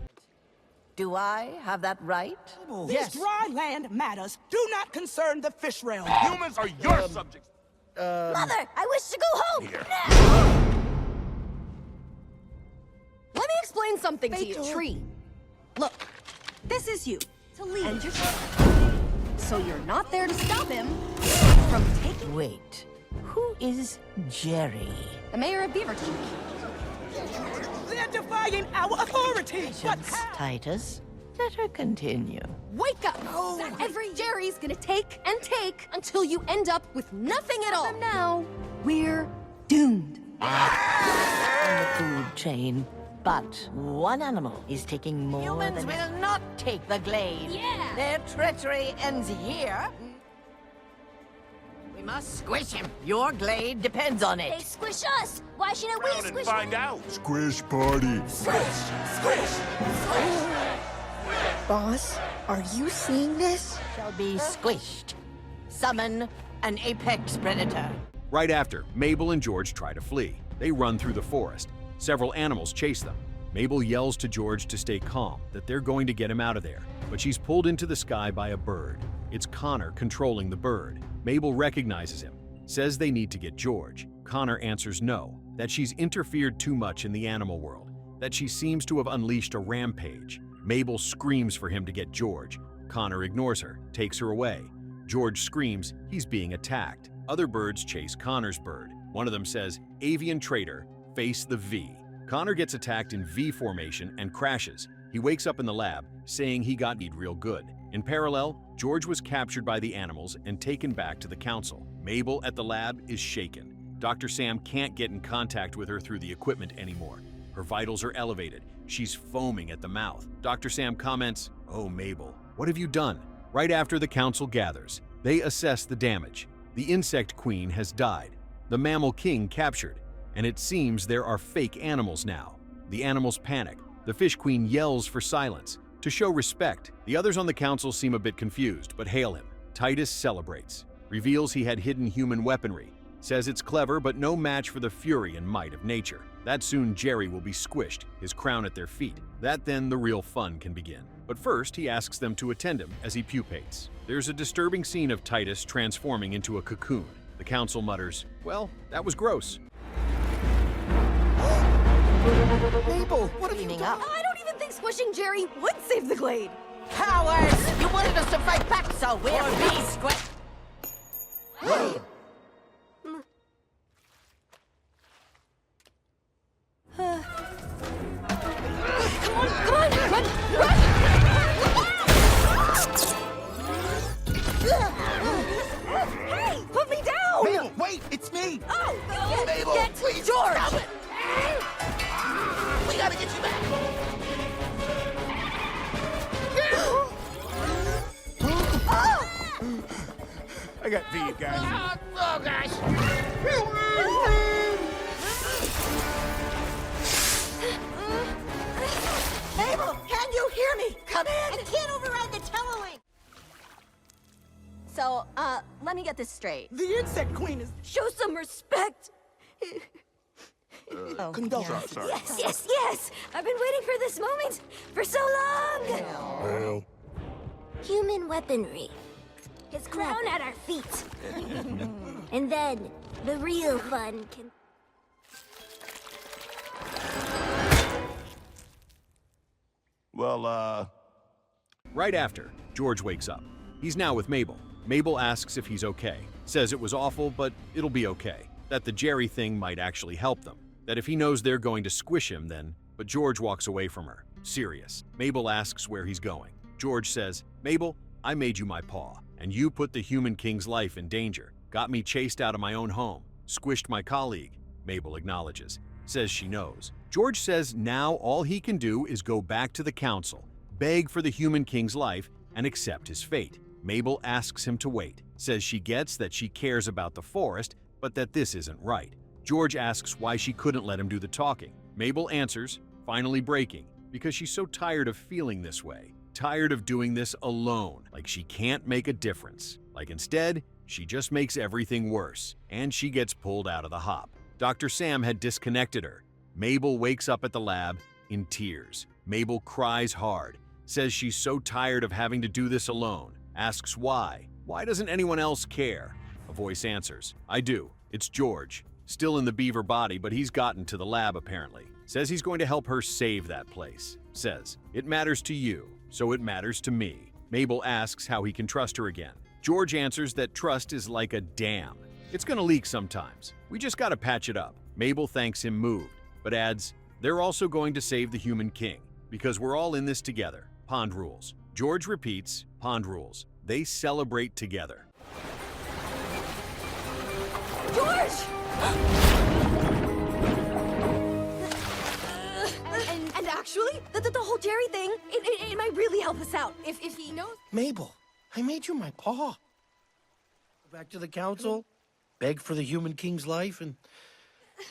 Do I have that right? These dry land matters do not concern the fish realm. Humans are your subjects. Mother, I wish to go home. Now. Let me explain something to you. Tree. Look, this is you. To lead. And you're... So you're not there to stop him from taking... Wait, who is Jerry? The mayor of Beaver. They're defying our authority. Titus, let her continue. Wake up! Every Jerry's gonna take and take until you end up with nothing at all. From now, we're doomed. On the food chain. But one animal is taking more Humans will not take the glade. Yeah. Their treachery ends here. We must squish him. Your glade depends on They it. squish us. Why shouldn't we Round and squish find them? out. Squish party. Boss, are you seeing this? Shall be squished. Summon an apex predator. Right after, Mabel and George try to flee. They run through the forest. Several animals chase them. Mabel yells to George to stay calm, that they're going to get him out of there. But she's pulled into the sky by a bird. It's Connor controlling the bird. Mabel recognizes him, says they need to get George. Connor answers no, that she's interfered too much in the animal world, that she seems to have unleashed a rampage. Mabel screams for him to get George. Connor ignores her, takes her away. George screams he's being attacked. Other birds chase Connor's bird. One of them says, "Avian traitor, face the V." Connor gets attacked in V formation and crashes. He wakes up in the lab, saying he got kneed real good. In parallel, George was captured by the animals and taken back to the council. Mabel at the lab is shaken. Dr. Sam can't get in contact with her through the equipment anymore. Her vitals are elevated. She's foaming at the mouth. Dr. Sam comments, "Oh, Mabel, what have you done?" Right after the council gathers, they assess the damage. The Insect Queen has died. The Mammal King captured. And it seems there are fake animals now. The animals panic. The Fish Queen yells for silence. To show respect, the others on the council seem a bit confused, but hail him. Titus celebrates, reveals he had hidden human weaponry, says it's clever but no match for the fury and might of nature. That soon Jerry will be squished, his crown at their feet. That then the real fun can begin. But first, he asks them to attend him as he pupates. There's a disturbing scene of Titus transforming into a cocoon. The council mutters, "Well, that was gross." Mabel, what have you done? I don't even think squishing Jerry would save the glade. Cowards! You wanted us to fight back, so we'll be squished. Come on, run! Hey, put me down! Mabel, wait, it's me. Oh, Mabel, get please, George! stop it. We gotta get you back. I got V, guys. Oh, gosh. Mabel, can you hear me? Come in! I can't override the telelink. So, let me get this straight. The insect queen is. Show some respect! Condolences. Sorry. Yes. I've been waiting for this moment for so long. Well, Human weaponry. His crown at our feet. And then the real fun can. Well, Right after, George wakes up. He's now with Mabel. Mabel asks if he's okay, says it was awful, but it'll be okay. That the Jerry thing might actually help them. That if he knows they're going to squish him, then. But George walks away from her, serious. Mabel asks where he's going. George says, "Mabel, I made you my paw, and you put the human king's life in danger. Got me chased out of my own home. Squished my colleague. Mabel acknowledges. Says she knows. George says now all he can do is go back to the council, beg for the human king's life, and accept his fate. Mabel asks him to wait. Says she gets that she cares about the forest, but that this isn't right. George asks why she couldn't let him do the talking. Mabel answers, finally breaking, because she's so tired of feeling this way. Tired of doing this alone, like she can't make a difference. Like instead, she just makes everything worse, and she gets pulled out of the hop. Dr. Sam had disconnected her. Mabel wakes up at the lab in tears. Mabel cries hard, says she's so tired of having to do this alone, asks why. Why doesn't anyone else care? A voice answers, I do. It's George. Still in the Beaver body, but he's gotten to the lab apparently. Says he's going to help her save that place. Says, it matters to you, so it matters to me. Mabel asks how he can trust her again. George answers that trust is like a dam. It's gonna leak sometimes. We just gotta patch it up. Mabel thanks him moved, but adds, they're also going to save the human king, because we're all in this together. Pond rules. George repeats, pond rules. They celebrate together. George! and actually, the whole Jerry thing, it might really help us out. If he knows... Mabel, I made you my paw. Go back to the council, beg for the human king's life, and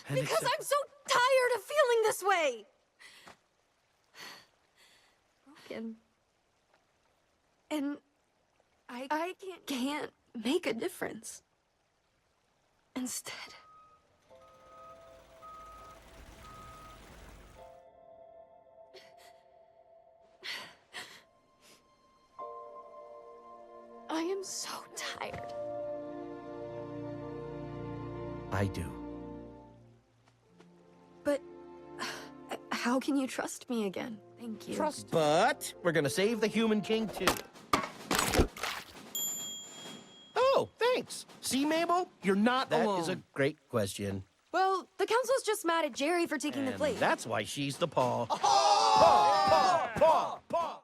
because I'm so tired of feeling this way! Broken. And I can't make a difference. Instead... I am so tired. I do. But how can you trust me again? Thank you. But we're gonna save the human king too. Oh, thanks. See, Mabel? You're not alone. That is a great question. Well, the council's just mad at Jerry for taking the plate. That's why she's the paw.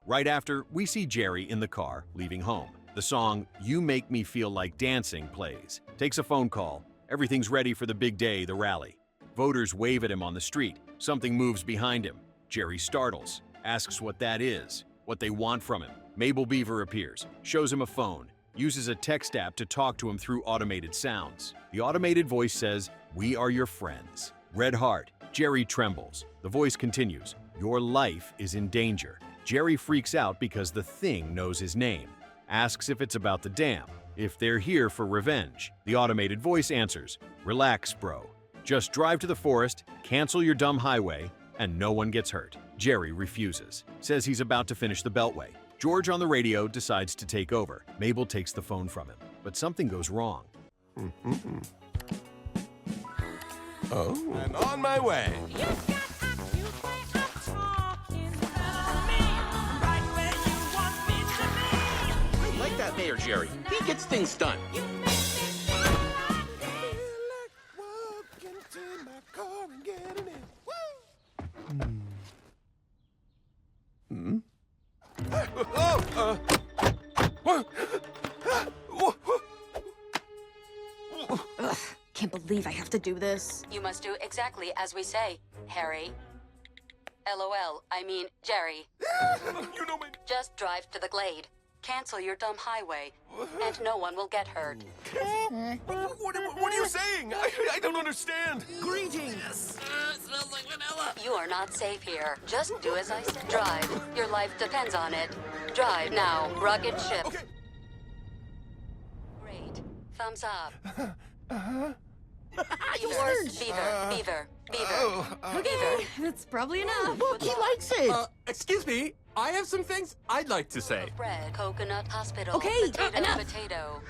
Right after, we see Jerry in the car, leaving home. The song, You Make Me Feel Like Dancing, plays. Takes a phone call. Everything's ready for the big day, the rally. Voters wave at him on the street. Something moves behind him. Jerry startles, asks what that is, what they want from him. Mabel Beaver appears, shows him a phone, uses a text app to talk to him through automated sounds. The automated voice says, we are your friends. Red heart. Jerry trembles. The voice continues, your life is in danger. Jerry freaks out because the thing knows his name. Asks if it's about the dam, if they're here for revenge. The automated voice answers, relax, bro. Just drive to the forest, cancel your dumb highway, and no one gets hurt. Jerry refuses, says he's about to finish the Beltway. George on the radio decides to take over. Mabel takes the phone from him, but something goes wrong. Oh. I'm on my way. I like that Mayor Jerry. He gets things done. Ugh, can't believe I have to do this. You must do exactly as we say, Harry. LOL, I mean, Jerry. You know me. Just drive to the glade. Cancel your dumb highway, and no one will get hurt. What are you saying? I don't understand. Greetings. Smells like vanilla. You are not safe here. Just do as I say. Drive. Your life depends on it. Drive now. Rocket ship. Okay. Great. Thumbs up. Uh-huh. Yours, Beaver. Okay, that's probably enough. Look, he likes it. Excuse me, I have some things I'd like to say. Bread, coconut hospital. Okay, potato, enough. Potato.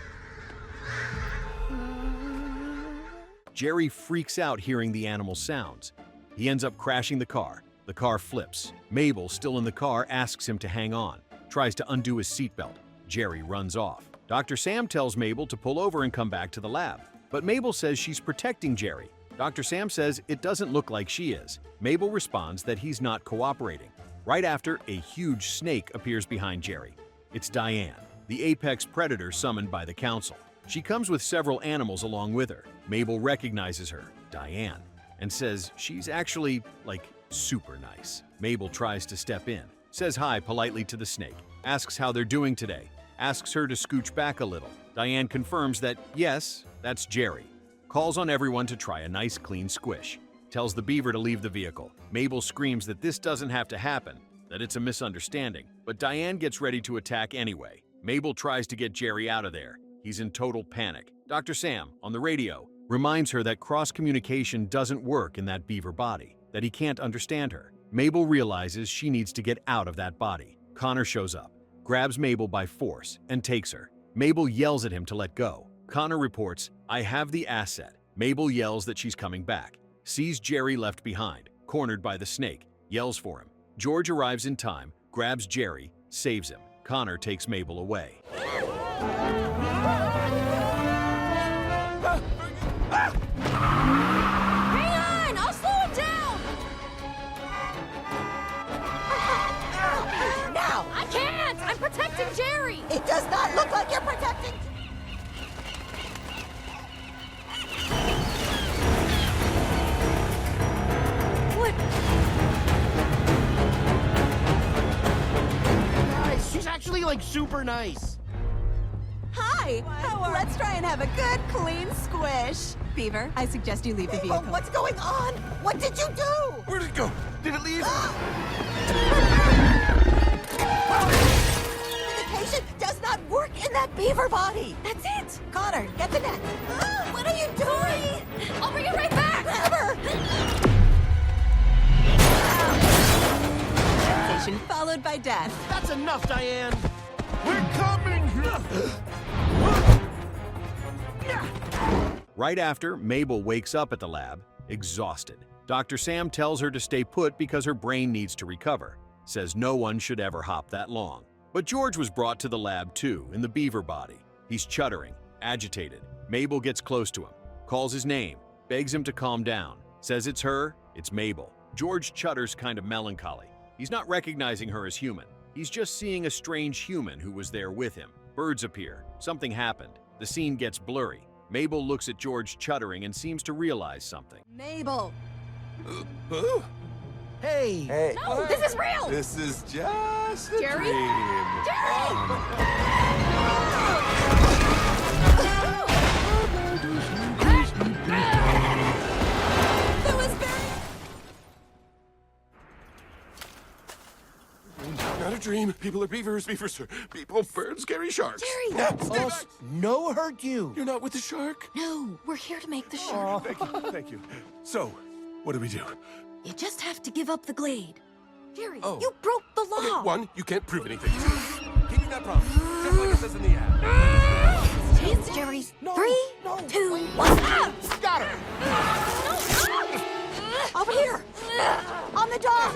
Jerry freaks out hearing the animal sounds. He ends up crashing the car. The car flips. Mabel, still in the car, asks him to hang on, tries to undo his seatbelt. Jerry runs off. Dr. Sam tells Mabel to pull over and come back to the lab. But Mabel says she's protecting Jerry. Dr. Sam says it doesn't look like she is. Mabel responds that he's not cooperating. Right after, a huge snake appears behind Jerry. It's Diane. the apex predator summoned by the council. She comes with several animals along with her. Mabel recognizes her, Diane, and says she's actually, like, super nice. Mabel tries to step in, says hi politely to the snake, asks how they're doing today, asks her to scooch back a little. Diane confirms that, yes, that's Jerry. Calls on everyone to try a nice clean squish. Tells the beaver to leave the vehicle. Mabel screams that this doesn't have to happen, that it's a misunderstanding, but Diane gets ready to attack anyway. Mabel tries to get Jerry out of there. He's in total panic. Dr. Sam, on the radio, reminds her that cross-communication doesn't work in that beaver body, that he can't understand her. Mabel realizes she needs to get out of that body. Connor shows up, grabs Mabel by force, and takes her. Mabel yells at him to let go. Connor reports, "I have the asset." Mabel yells that she's coming back, sees Jerry left behind, cornered by the snake, yells for him. George arrives in time, grabs Jerry, saves him. Connor takes Mabel away. Hang on! I'll slow him down! Now! I can't! I'm protecting Jerry! It does not look like you're protecting... What? Guys, she's actually, like, super nice. Hi! Let's try and have a good, clean squish. Beaver, I suggest you leave the vehicle. Oh, what's going on? What did you do? Where'd it go? Did it leave? Communication does not work in that beaver body. That's it! Connor, get the net. What are you doing? I'll bring it right back! Never! Sensation followed by death. That's enough, Diane. We're coming! Right after, Mabel wakes up at the lab, exhausted. Dr. Sam tells her to stay put because her brain needs to recover. Says no one should ever hop that long. But George was brought to the lab too, in the beaver body. He's chuttering, agitated. Mabel gets close to him, calls his name, begs him to calm down. Says it's her, it's Mabel. George chutters kind of melancholy. He's not recognizing her as human. He's just seeing a strange human who was there with him. Birds appear. Something happened. The scene gets blurry. Mabel looks at George chuttering and seems to realize something. Mabel! Hey! Hey! No, this is real! This is just a Jerry? dream. That was very... Not a dream. People are beavers. Beavers are people. Birds carry sharks. Jerry! Yeah, stay Oh, back. no hurt you. You're not with the shark? No, we're here to make the shark. Thank you. Thank you. So, what do we do? You just have to give up the glade. Jerry, Oh. you broke the law! Okay, one, you can't prove anything. Two, keeping that promise. Just like it says in the ad. Chance, Jerry. No, 3, no, 2, wait. 1. Ah! Got her. Over here! On the dock!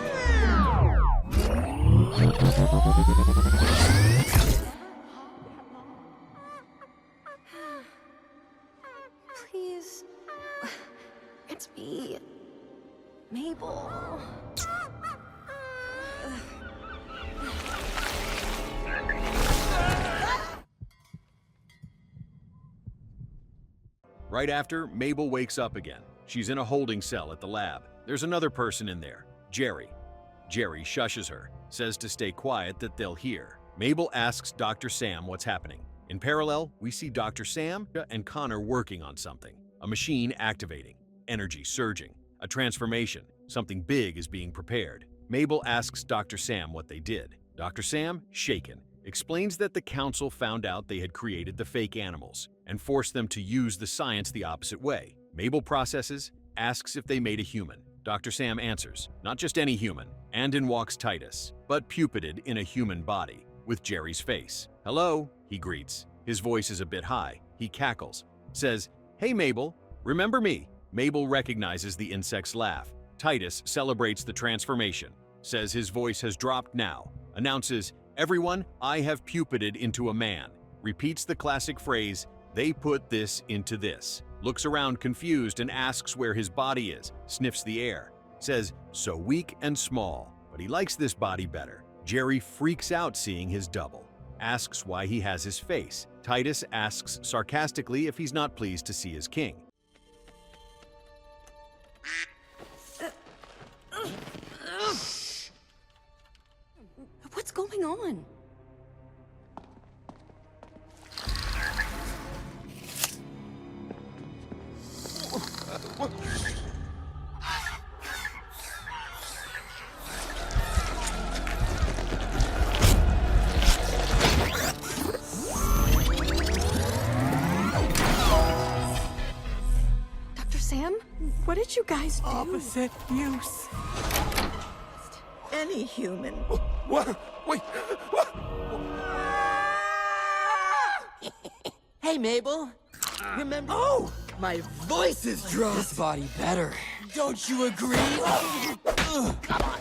Please. It's me. Mabel. Right after, Mabel wakes up again. She's in a holding cell at the lab. There's another person in there, Jerry. Jerry shushes her, says to stay quiet that they'll hear. Mabel asks Dr. Sam what's happening. In parallel, we see Dr. Sam and Connor working on something. A machine activating, energy surging, a transformation. Something big is being prepared. Mabel asks Dr. Sam what they did. Dr. Sam, shaken, explains that the council found out they had created the fake animals and forced them to use the science the opposite way. Mabel processes, asks if they made a human. Dr. Sam answers, not just any human, and in walks Titus, but puppeted in a human body, with Jerry's face. Hello, he greets. His voice is a bit high. He cackles, says, "Hey Mabel, remember me?" Mabel recognizes the insect's laugh. Titus celebrates the transformation, says his voice has dropped now, announces, "Everyone, I have puppeted into a man," repeats the classic phrase, "They put this into this," looks around confused and asks where his body is, sniffs the air, says, "So weak and small, but he likes this body better." Jerry freaks out seeing his double, asks why he has his face. Titus asks sarcastically if he's not pleased to see his king. What's going on? Dr. Sam, what did you guys do? Opposite use. Any human. What? Wait. What? Hey, Mabel. Remember? Oh! My voice is drunk. This body better. Don't you agree? Come on.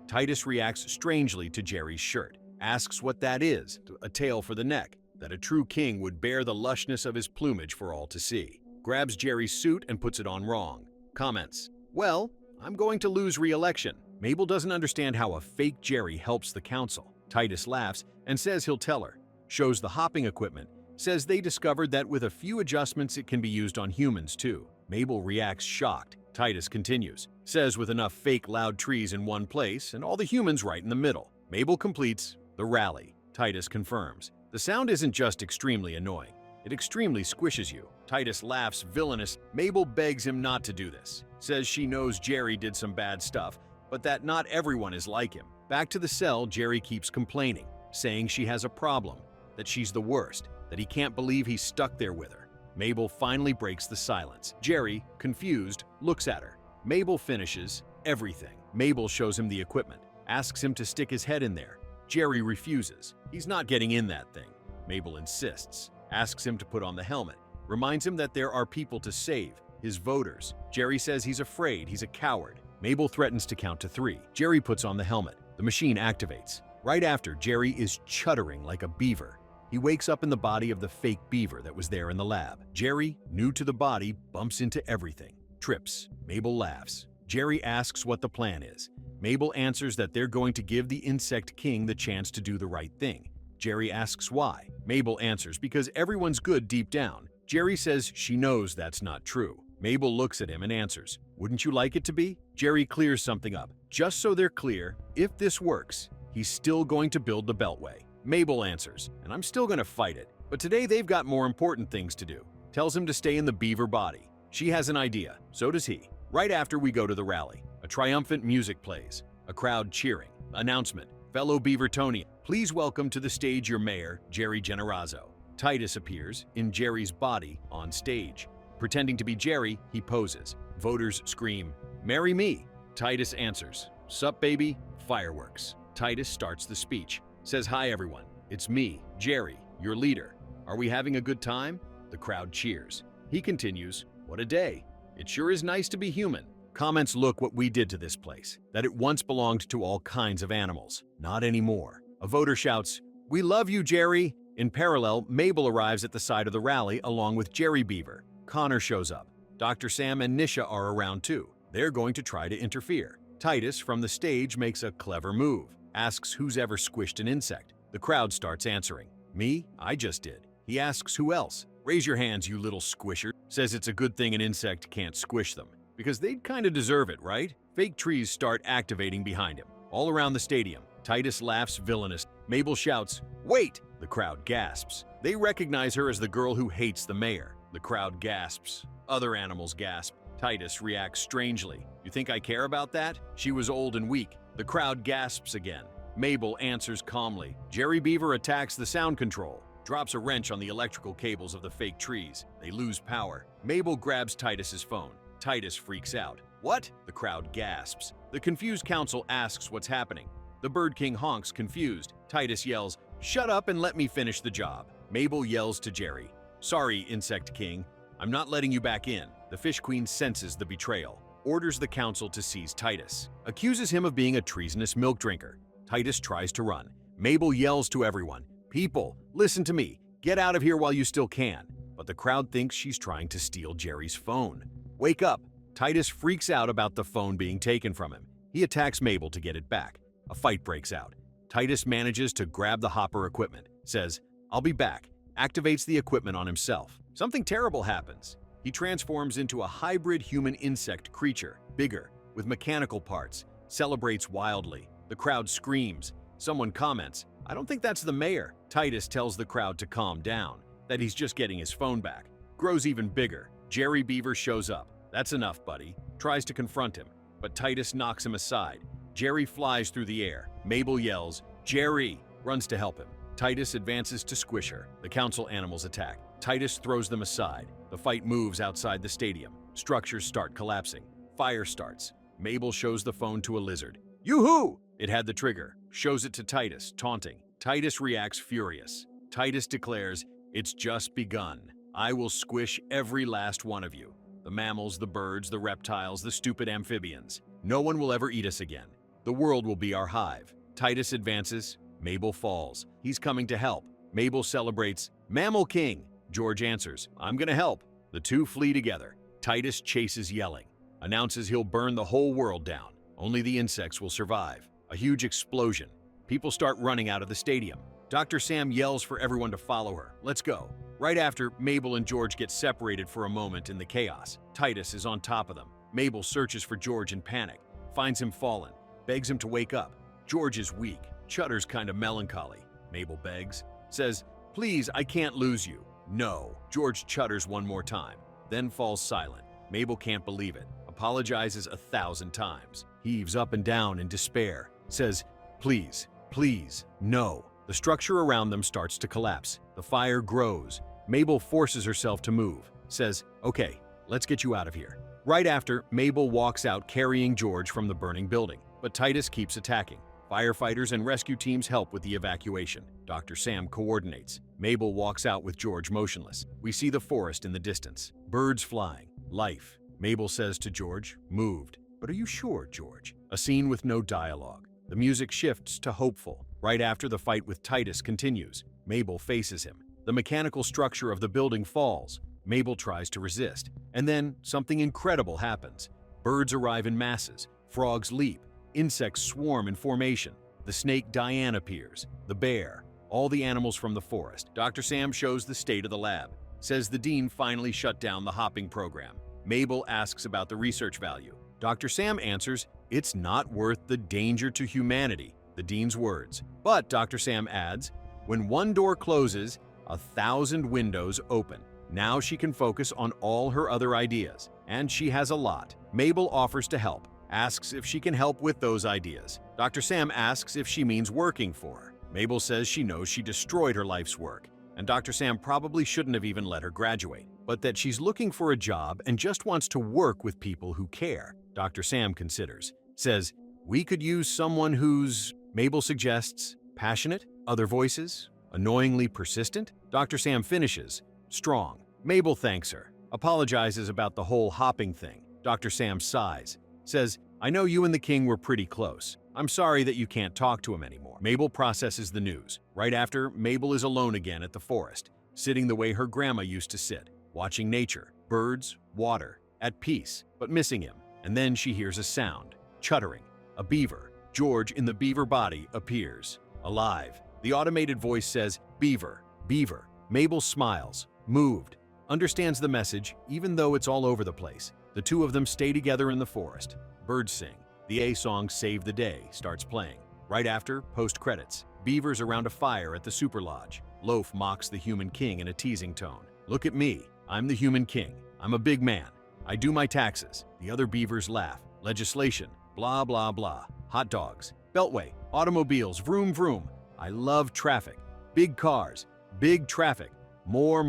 Titus reacts strangely to Jerry's shirt, asks what that is, a tail for the neck, that a true king would bear the lushness of his plumage for all to see. Grabs Jerry's suit and puts it on wrong. Comments, well, I'm going to lose re-election. Mabel doesn't understand how a fake Jerry helps the council. Titus laughs and says he'll tell her. Shows the hopping equipment, says they discovered that with a few adjustments it can be used on humans too. Mabel reacts shocked. Titus continues, says with enough fake loud trees in one place and all the humans right in the middle. Mabel completes the rally. Titus confirms. The sound isn't just extremely annoying, it extremely squishes you. Titus laughs villainous. Mabel begs him not to do this, says she knows Jerry did some bad stuff, but that not everyone is like him. Back to the cell, Jerry keeps complaining, saying she has a problem, that she's the worst, that he can't believe he's stuck there with her. Mabel finally breaks the silence. Jerry, confused, looks at her. Mabel finishes everything. Mabel shows him the equipment, asks him to stick his head in there. Jerry refuses. He's not getting in that thing. Mabel insists, asks him to put on the helmet, reminds him that there are people to save, his voters. Jerry says he's afraid, he's a coward. Mabel threatens to count to 3. Jerry puts on the helmet. The machine activates. Right after, Jerry is chuttering like a beaver. He wakes up in the body of the fake beaver that was there in the lab. Jerry, new to the body, bumps into everything. Trips. Mabel laughs. Jerry asks what the plan is. Mabel answers that they're going to give the Insect King the chance to do the right thing. Jerry asks why. Mabel answers because everyone's good deep down. Jerry says she knows that's not true. Mabel looks at him and answers, wouldn't you like it to be? Jerry clears something up. Just so they're clear, if this works, he's still going to build the Beltway. Mabel answers, and I'm still going to fight it. But today they've got more important things to do. Tells him to stay in the beaver body. She has an idea, so does he. Right after we go to the rally, a triumphant music plays, a crowd cheering. Announcement, fellow Beavertonian, please welcome to the stage your mayor, Jerry Generazzo. Titus appears in Jerry's body on stage. Pretending to be Jerry, he poses. Voters scream, "Marry me." Titus answers, "Sup, baby?" Fireworks. Titus starts the speech. Says, "Hi, everyone. It's me, Jerry, your leader. Are we having a good time?" The crowd cheers. He continues, "What a day. It sure is nice to be human." Comments, "Look what we did to this place. That it once belonged to all kinds of animals. Not anymore." A voter shouts, "We love you, Jerry." In parallel, Mabel arrives at the side of the rally along with Jerry Beaver. Connor shows up. Dr. Sam and Nisha are around too. They're going to try to interfere. Titus, from the stage, makes a clever move. Asks who's ever squished an insect. The crowd starts answering. "Me? I just did." He asks who else. "Raise your hands, you little squisher." Says it's a good thing an insect can't squish them, because they'd kind of deserve it, right? Fake trees start activating behind him. All around the stadium, Titus laughs villainous. Mabel shouts, "Wait!" The crowd gasps. They recognize her as the girl who hates the mayor. The crowd gasps. Other animals gasp. Titus reacts strangely. "You think I care about that? She was old and weak." The crowd gasps again. Mabel answers calmly. Jerry Beaver attacks the sound control, drops a wrench on the electrical cables of the fake trees. They lose power. Mabel grabs Titus's phone. Titus freaks out. "What?" The crowd gasps. The confused council asks what's happening. The Bird King honks, confused. Titus yells, "Shut up and let me finish the job." Mabel yells to Jerry, "Sorry, Insect King. I'm not letting you back in." The Fish Queen senses the betrayal, orders the council to seize Titus, accuses him of being a treasonous milk drinker. Titus tries to run. Mabel yells to everyone, "People, listen to me. Get out of here while you still can." But the crowd thinks she's trying to steal Jerry's phone. "Wake up." Titus freaks out about the phone being taken from him. He attacks Mabel to get it back. A fight breaks out. Titus manages to grab the hopper equipment, says, "I'll be back," activates the equipment on himself. Something terrible happens. He transforms into a hybrid human insect creature, bigger, with mechanical parts, celebrates wildly. The crowd screams. Someone comments, "I don't think that's the mayor." Titus tells the crowd to calm down, that he's just getting his phone back. Grows even bigger. Jerry Beaver shows up. "That's enough, buddy." Tries to confront him, but Titus knocks him aside. Jerry flies through the air. Mabel yells, "Jerry!" Runs to help him. Titus advances to squish her. The council animals attack. Titus throws them aside. The fight moves outside the stadium. Structures start collapsing. Fire starts. Mabel shows the phone to a lizard. "Yoo-hoo!" It had the trigger. Shows it to Titus, taunting. Titus reacts furious. Titus declares, "It's just begun. I will squish every last one of you. The mammals, the birds, the reptiles, the stupid amphibians. No one will ever eat us again. The world will be our hive." Titus advances. Mabel falls. He's coming to help. Mabel celebrates, "Mammal King." George answers, "I'm gonna help." The two flee together. Titus chases yelling. Announces he'll burn the whole world down. Only the insects will survive. A huge explosion. People start running out of the stadium. Dr. Sam yells for everyone to follow her. "Let's go." Right after, Mabel and George get separated for a moment in the chaos. Titus is on top of them. Mabel searches for George in panic, finds him fallen, begs him to wake up. George is weak, chutters kind of melancholy. Mabel begs, says, "Please, I can't lose you." "No." George chutters one more time, then falls silent. Mabel can't believe it, apologizes 1,000 times, heaves up and down in despair, says, "Please, please, no." The structure around them starts to collapse. The fire grows. Mabel forces herself to move, says, "Okay, let's get you out of here." Right after, Mabel walks out carrying George from the burning building, but Titus keeps attacking. Firefighters and rescue teams help with the evacuation. Dr. Sam coordinates. Mabel walks out with George motionless. We see the forest in the distance. Birds flying. Life. Mabel says to George, "Moved." "But are you sure, George?" A scene with no dialogue. The music shifts to hopeful. Right after, the fight with Titus continues. Mabel faces him. The mechanical structure of the building falls. Mabel tries to resist. And then something incredible happens. Birds arrive in masses. Frogs leap. Insects swarm in formation. The snake Diane appears. The bear. All the animals from the forest. Dr. Sam shows the state of the lab. Says the dean finally shut down the hopping program. Mabel asks about the research value. Dr. Sam answers, "It's not worth the danger to humanity." The dean's words. But Dr. Sam adds, "When one door closes, 1,000 windows open." Now she can focus on all her other ideas, and she has a lot. Mabel offers to help, asks if she can help with those ideas. Dr. Sam asks if she means working for her. Mabel says she knows she destroyed her life's work, and Dr. Sam probably shouldn't have even let her graduate, but that she's looking for a job and just wants to work with people who care. Dr. Sam considers, says, "We could use someone who's," Mabel suggests, "passionate, other voices, annoyingly persistent." Dr. Sam finishes, "Strong." Mabel thanks her, apologizes about the whole hopping thing. Dr. Sam sighs, says, "I know you and the king were pretty close. I'm sorry that you can't talk to him anymore." Mabel processes the news. Right after, Mabel is alone again at the forest, sitting the way her grandma used to sit, watching nature, birds, water, at peace, but missing him. And then she hears a sound, chuttering. A beaver. George in the beaver body appears, alive. The automated voice says, "Beaver, Beaver." Mabel smiles, moved, understands the message even though it's all over the place. The two of them stay together in the forest. Birds sing. The A song "Save the Day" starts playing. Right after, post-credits. Beavers around a fire at the Super Lodge. Loaf mocks the human king in a teasing tone. "Look at me. I'm the human king. I'm a big man. I do my taxes." The other beavers laugh. Legislation. Blah, blah, blah. Hot dogs. Beltway. Automobiles. Vroom, vroom. I love traffic. Big cars. Big traffic. More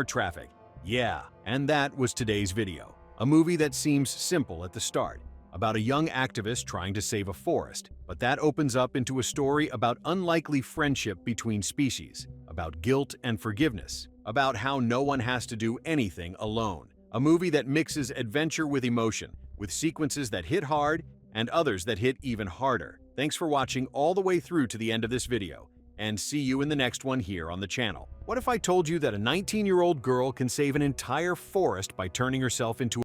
traffic. Yeah, and that was today's video. A movie that seems simple at the start, about a young activist trying to save a forest, but that opens up into a story about unlikely friendship between species, about guilt and forgiveness, about how no one has to do anything alone. A movie that mixes adventure with emotion, with sequences that hit hard and others that hit even harder. Thanks for watching all the way through to the end of this video, and see you in the next one here on the channel. What if I told you that a 19-year-old girl can save an entire forest by turning herself into